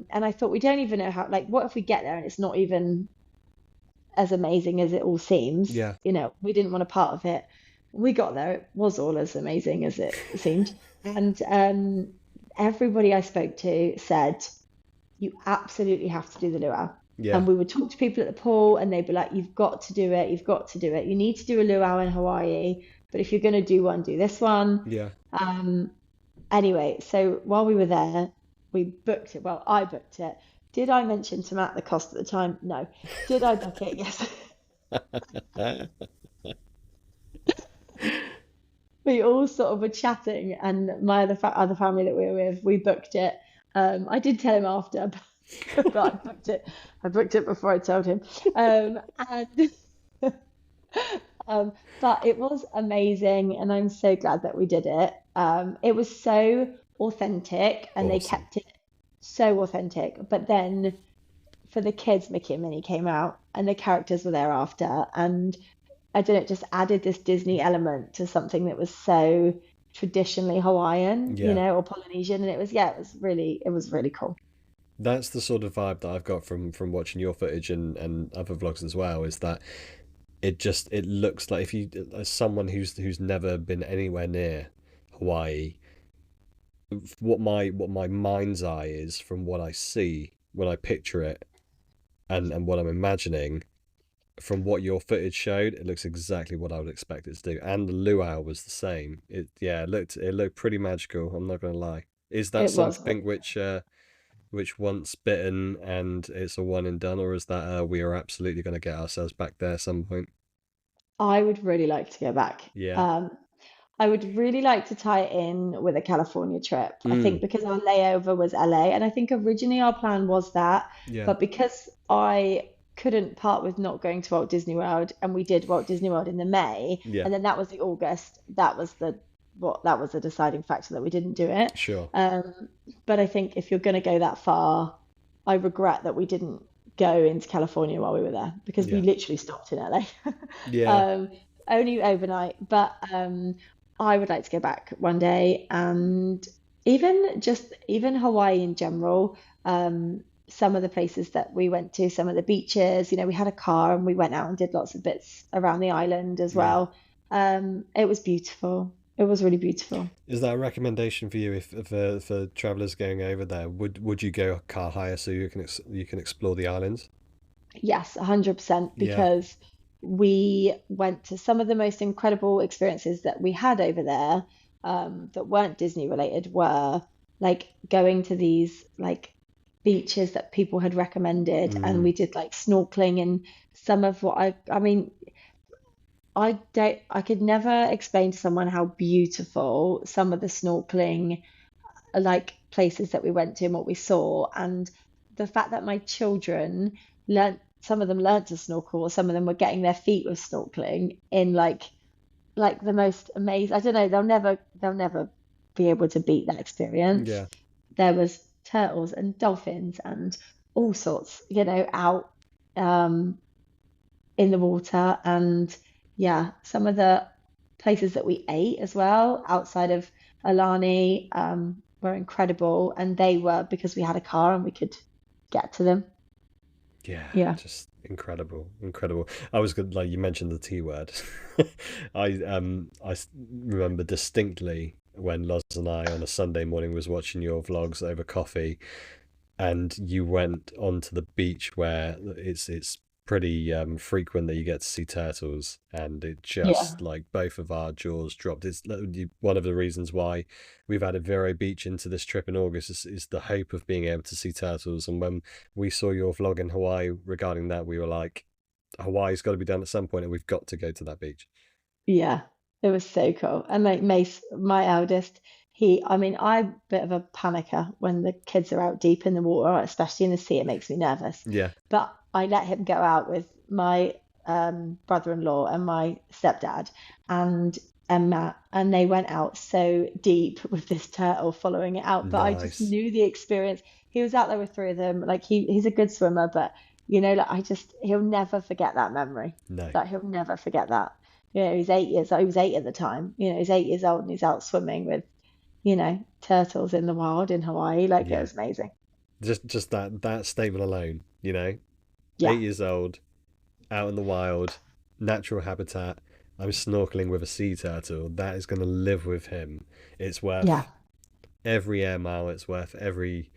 B: And I thought we don't even know how, like, what if we get there and it's not even as amazing as it all seems.
A: Yeah.
B: We didn't want a part of it. We got there, it was all as amazing as it seemed. And everybody I spoke to said, you absolutely have to do the luau.
A: Yeah.
B: And we would talk to people at the pool, and they'd be like, you've got to do it, you've got to do it. You need to do a luau in Hawaii, but if you're going to do one, do this one.
A: Yeah.
B: Um, anyway, so while we were there, we booked it. Well, I booked it. Did I mention to Matt the cost at the time? No. Did I book it? Yes. We all sort of were chatting, and my other family that we were with, we booked it. I did tell him after, but I booked it. I booked it before I told him. And but it was amazing, and I'm so glad that we did it. It was so authentic, and they
A: Awesome.
B: kept it so authentic. But then for the kids, Mickey and Minnie came out, and the characters were there after, and I don't know, it just added this Disney element to something that was so traditionally Hawaiian,
A: Yeah.
B: or Polynesian, and it was really cool.
A: That's the sort of vibe that I've got from watching your footage and other vlogs as well, is that it looks like if you as someone who's never been anywhere near Hawaii, what my mind's eye is from what I see when I picture it, and what I'm imagining from what your footage showed, it looks exactly what I would expect it to do. And the luau was the same. It looked pretty magical. I'm not gonna lie. Is that
B: It was.
A: something which once bitten and it's a one and done, or is that we are absolutely going to get ourselves back there at some point?
B: I would really like to go back.
A: Yeah.
B: Um, I would really like to tie it in with a California trip. I think
A: Mm.
B: because our layover was LA, and I think originally our plan was that,
A: Yeah.
B: but because I couldn't part with not going to Walt Disney World, and we did Walt Disney World in the May,
A: Yeah.
B: and then that was the August, that was the deciding factor that we didn't do it.
A: Sure.
B: Um, but I think if you're going to go that far, I regret that we didn't go into California while we were there because we
A: Yeah.
B: literally stopped in LA.
A: Yeah.
B: um, Only overnight, but I would like to go back one day, and even Hawaii in general. Some of the places that we went to, some of the beaches, we had a car and we went out and did lots of bits around the island as
A: Yeah.
B: well. It was beautiful. It was really beautiful.
A: Is that a recommendation for you if for travelers going over there? Would you go car hire so you can explore the islands?
B: Yes, 100%,
A: Yeah.
B: because we went to some of the most incredible experiences that we had over there, that weren't Disney related, were like going to these like beaches that people had recommended, and
A: Mm.
B: we did like snorkeling in some of what I mean, I could never explain to someone how beautiful some of the snorkeling like places that we went to and what we saw, and the fact that my children learnt some of them learnt to snorkel, or some of them were getting their feet with snorkeling in like the most amazing. I don't know, they'll never be able to beat that experience.
A: Yeah.
B: There was turtles and dolphins and all sorts, out um in the water, and yeah, some of the places that we ate as well outside of Aulani, were incredible, and they were because we had a car and we could get to them.
A: Yeah,
B: Yeah,
A: just incredible, incredible. I was good, like you mentioned the T word. Remember distinctly when Loz and I on a Sunday morning was watching your vlogs over coffee, and you went onto the beach where it's pretty frequent that you get to see turtles, and it
B: yeah,
A: just like both of our jaws dropped. It's one of the reasons why we've added Vero Beach into this trip in August is the hope of being able to see turtles. And when we saw your vlog in Hawaii regarding that, we were like, Hawaii's got to be done at some point, and we've got to go to that beach.
B: yeah. It was so cool. And like Mace, my eldest, I mean, I'm a bit of a panicker when the kids are out deep in the water, especially in the sea. It makes me nervous.
A: Yeah.
B: But I let him go out with my brother-in-law and my stepdad and and Matt, and they went out so deep with this turtle following it out. But I just
A: Nice.
B: knew the experience. He was out there with three of them. Like he's a good swimmer, but like he'll never forget that memory.
A: No.
B: Like he'll never forget that. He's 8 years old. He was 8 at the time. He's 8 years old and he's out swimming with, turtles in the wild in Hawaii. Like it
A: Yeah.
B: was amazing.
A: Just that statement alone, 8
B: Yeah,
A: years old, out in the wild, natural habitat. I'm snorkeling with a sea turtle. That is going to live with him. It's
B: yeah.
A: worth every air mile. It's worth every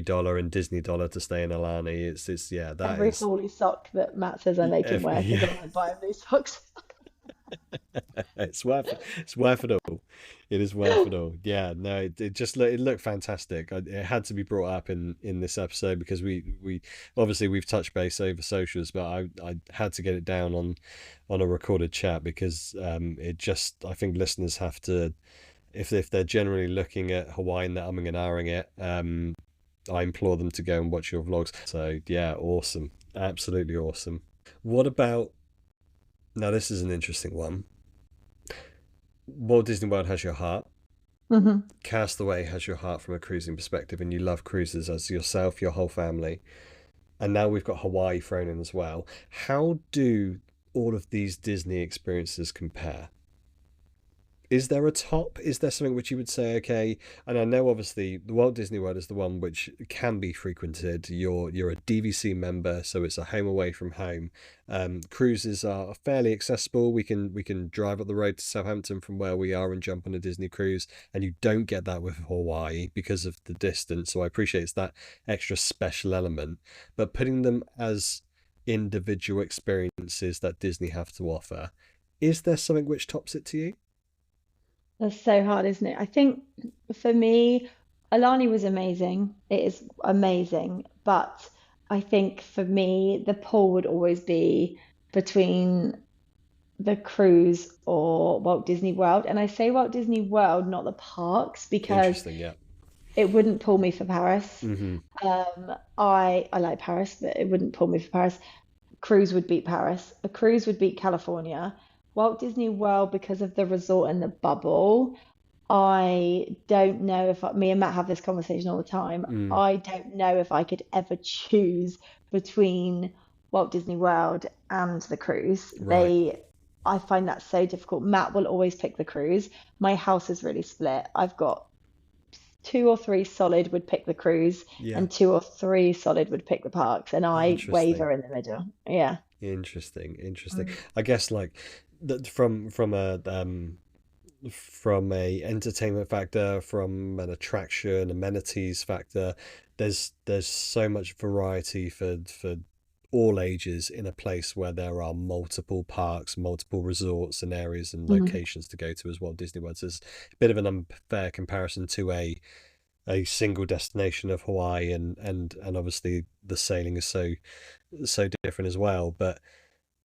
A: dollar in Disney dollar to stay in Aulani. It's yeah. That
B: Every
A: is
B: holy sock that Matt says I make him wear because
A: yeah.
B: I might buy him these socks.
A: It's worth it. It's worth it all. It is worth it all. Yeah, no, it looked fantastic. It had to be brought up in this episode because we obviously we've touched base over socials, but I had to get it down on a recorded chat because it just I think listeners have to if they're generally looking at Hawaii and they're umming and ahhing it, I implore them to go and watch your vlogs. So yeah, awesome, absolutely awesome. What about now? This is an interesting one. Walt Disney World has your heart.
B: Hmm.
A: Castaway has your heart from a cruising perspective, and you love cruises as yourself, your whole family. And now we've got Hawaii thrown in as well. How do all of these Disney experiences compare? Is there a top? Is there something which you would say, okay? And I know obviously the Walt Disney World is the one which can be frequented. You're a DVC member, so it's a home away from home. Cruises are fairly accessible. We can drive up the road to Southampton from where we are and jump on a Disney cruise, and you don't get that with Hawaii because of the distance. So I appreciate it's that extra special element, but putting them as individual experiences that Disney have to offer, is there something which tops it to you?
B: That's so hard, isn't it? I think for me, Alani was amazing. It is amazing. But I think for me, the pull would always be between the cruise or Walt Disney World. And I say Walt Disney World, not the parks, because
A: Interesting, yeah.
B: it wouldn't pull me for Paris.
A: Hmm.
B: I like Paris, but it wouldn't pull me for Paris. Cruise would beat Paris. A cruise would beat California. Walt Disney World, because of the resort and the bubble, I don't know if me and Matt have this conversation all the time.
A: Mm,
B: I don't know if I could ever choose between Walt Disney World and the cruise.
A: right.
B: I find that so difficult. Matt will always pick the cruise. My house is really split. I've got two or three solid would pick the cruise,
A: Yeah.
B: and two or three solid would pick the parks, and I
A: Interesting.
B: waver in the middle. Yeah.
A: Interesting. Interesting.
B: Mm.
A: I guess like that from a entertainment factor, from an attraction, amenities factor, there's so much variety for all ages in a place where there are multiple parks, multiple resorts and areas and
B: Mhm.
A: locations to go to as well. Disney World. So it's a bit of an unfair comparison to a single destination of Hawaii, and obviously the sailing is so different as well. But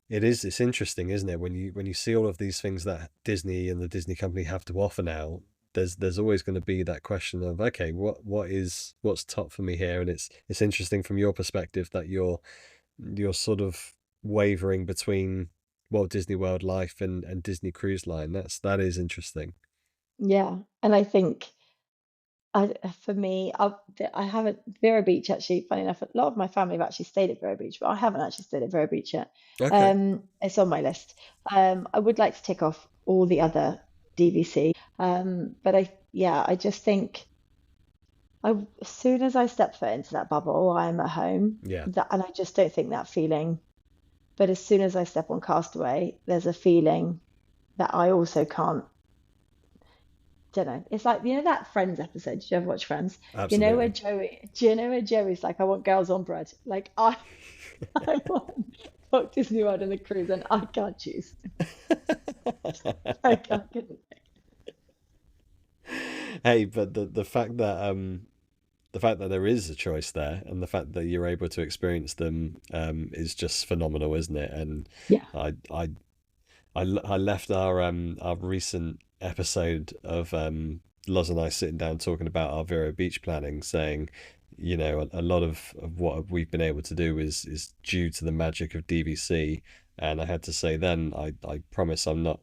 A: it's interesting, isn't it, when you see all of these things that Disney and the Disney company have to offer now. There's always going to be that question of, okay, what's top for me here? And it's interesting from your perspective that you're sort of wavering between Walt Disney World Life and Disney Cruise Line. That is interesting.
B: Yeah. And I think for me, I haven't Vero Beach actually. Funny enough, a lot of my family have actually stayed at Vero Beach, but I haven't actually stayed at Vero Beach yet.
A: Okay.
B: It's on my list. I would like to tick off all the other DVC. But yeah, I just think as soon as I step foot into that bubble, I am at home.
A: Yeah.
B: And I just don't think that feeling. But as soon as I step on Castaway, there's a feeling that I also can't. Don't know. It's like that Friends episode. Did you ever watch Friends?
A: Absolutely.
B: Do you know where Joey's like, I want girls on bread. Like I want Walt Disney World and the cruise, and I can't choose. I can't. Couldn't.
A: Hey, but the fact that there is a choice there, and the fact that you're able to experience them, is just phenomenal, isn't it? And
B: Yeah.
A: I left our recent episode of Loz and I sitting down talking about our Vero Beach planning, saying, a lot of what we've been able to do is due to the magic of DVC. And I had to say then, I promise I'm not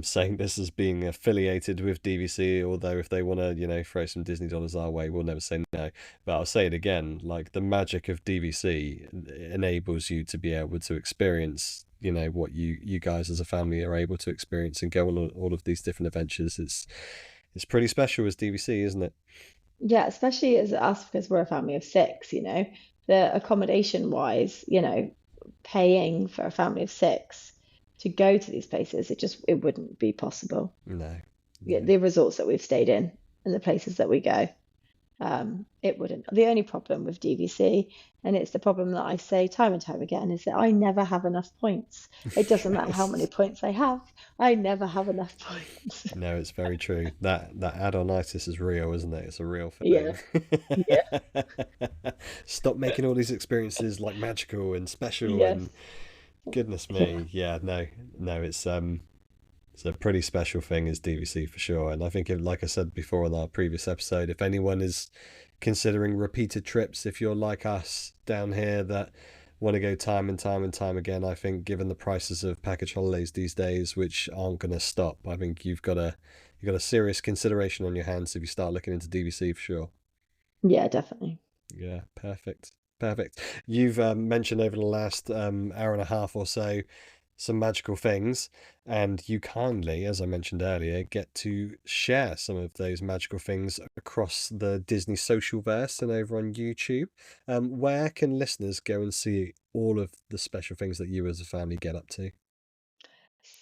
A: saying this as being affiliated with DVC, although if they want to, throw some Disney dollars our way, we'll never say no. But I'll say it again, like the magic of DVC enables you to be able to experience, what you guys as a family are able to experience and go on all of these different adventures. It's pretty special as DVC, isn't it?
B: Yeah, especially as us because we're a family of six, the accommodation wise, paying for a family of six to go to these places, it wouldn't be possible.
A: No,
B: Yeah,
A: no.
B: the resorts that we've stayed in and the places that we go. It wouldn't. The only problem with DVC, and it's the problem that I say time and time again, is that I never have enough points. It doesn't matter how many
A: Yes.
B: points I have, I never have enough points.
A: No, it's very true. That add-on-itis is real, isn't it? It's a real
B: Yeah,
A: thing.
B: yeah,
A: Stop making all these experiences like magical and special
B: yes,
A: and goodness
B: yeah,
A: me. Yeah, no, no, it's a pretty special thing as DVC for sure. And I think, like I said before on our previous episode, if anyone is considering repeated trips, if you're like us down here that want to go time and time and time again, I think given the prices of package holidays these days, which aren't going to stop, I think you've got a serious consideration on your hands if you start looking into DVC for sure.
B: yeah, definitely.
A: Yeah, perfect. Perfect. You've mentioned over the last hour and a half or so some magical things, and you kindly, as I mentioned earlier, get to share some of those magical things across the Disney social verse and over on YouTube. Where can listeners go and see all of the special things that you as a family get up to?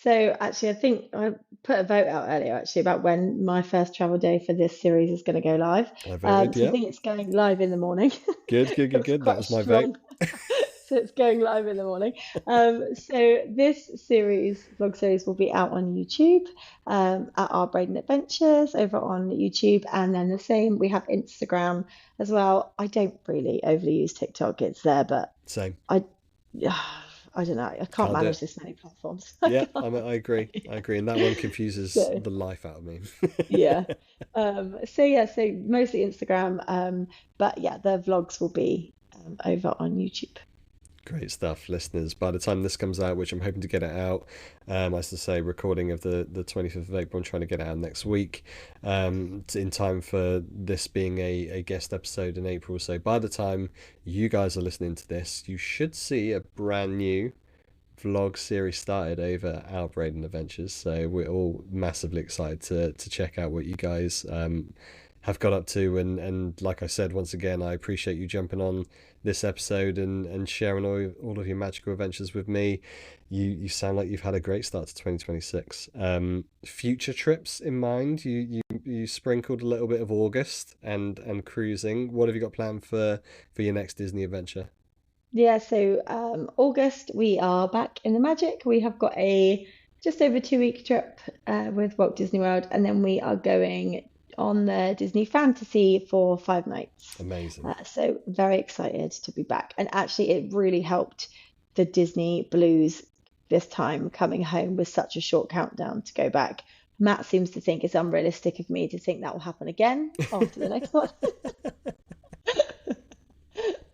B: So actually, I think I put a vote out earlier actually about when my first travel day for this series is going to go live.
A: I voted,
B: So I
A: yep.
B: think it's going live in the morning.
A: Good, good, good,
B: That's
A: good. That
B: quite
A: was my vote.
B: strong. So it's going live in the morning. So this series, vlog series, will be out on YouTube at our Braden Adventures over on YouTube, and then the same we have Instagram as well. I don't really overly use TikTok; it's there, but
A: Same.
B: I, I don't know. I can't
A: Can't do
B: manage
A: it.
B: this many platforms. I
A: Yeah,
B: can't.
A: I agree. I agree. And that one confuses
B: So
A: the life out of me.
B: yeah. So mostly Instagram. But yeah, the vlogs will be over on YouTube.
A: Great stuff, listeners. By the time this comes out, which I'm hoping to get it out, as I say, recording of the 25th of April, I'm trying to get it out next week, in time for this being a guest episode in April. So by the time you guys are listening to this, you should see a brand new vlog series started over our Braden Adventures. So we're all massively excited to check out what you guys have got up to, and like I said, once again, I appreciate you jumping on this episode and sharing all of your magical adventures with me. You sound like you've had a great start to 2026. Future trips in mind? You sprinkled a little bit of August and cruising. What have you got planned for your next Disney adventure?
B: Yeah, so August we are back in the Magic. We have got a just over 2 week trip with Walt Disney World, and then we are going on the Disney Fantasy for 5 nights.
A: Amazing.
B: So very excited to be back. And actually, it really helped the Disney blues this time coming home with such a short countdown to go back. Matt seems to think it's unrealistic of me to think that will happen again after the next one,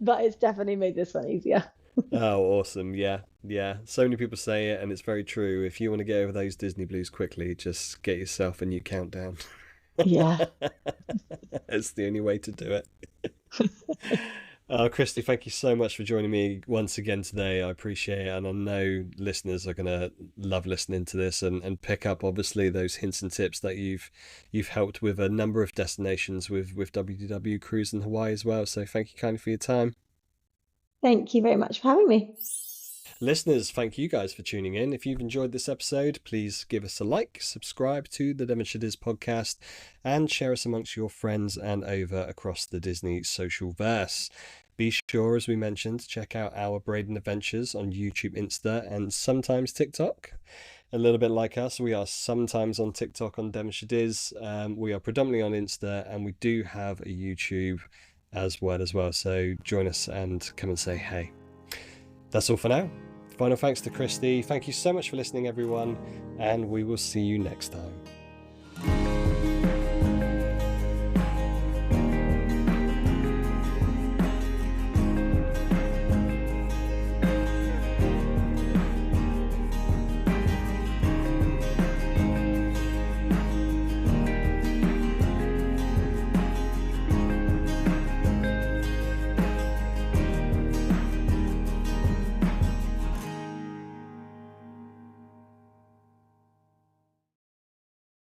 B: but it's definitely made this one easier.
A: Oh, awesome. Yeah, yeah. So many people say it, and it's very true. If you want to get over those Disney blues quickly, just get yourself a new countdown.
B: Yeah.
A: It's the only way to do it. Kristi, thank you so much for joining me once again today. I appreciate it, and I know listeners are gonna love listening to this and pick up obviously those hints and tips that you've helped with a number of destinations with WDW Cruise in Hawaii as well. So thank you kindly for your time.
B: Thank you very much for having me.
A: Listeners, thank you guys for tuning in. If you've enjoyed this episode, please give us a like, subscribe to the Devonshire Dis Podcast, and share us amongst your friends and over across the Disney social verse. Be sure, as we mentioned, to check out our Braden Adventures on YouTube, Insta, and sometimes TikTok. A little bit like us, we are sometimes on TikTok on Devonshire Dis. We are predominantly on Insta, and we do have a YouTube as well. So join us and come and say hey. That's all for now. Final thanks to Kristi. Thank you so much for listening, everyone, and we will see you next time.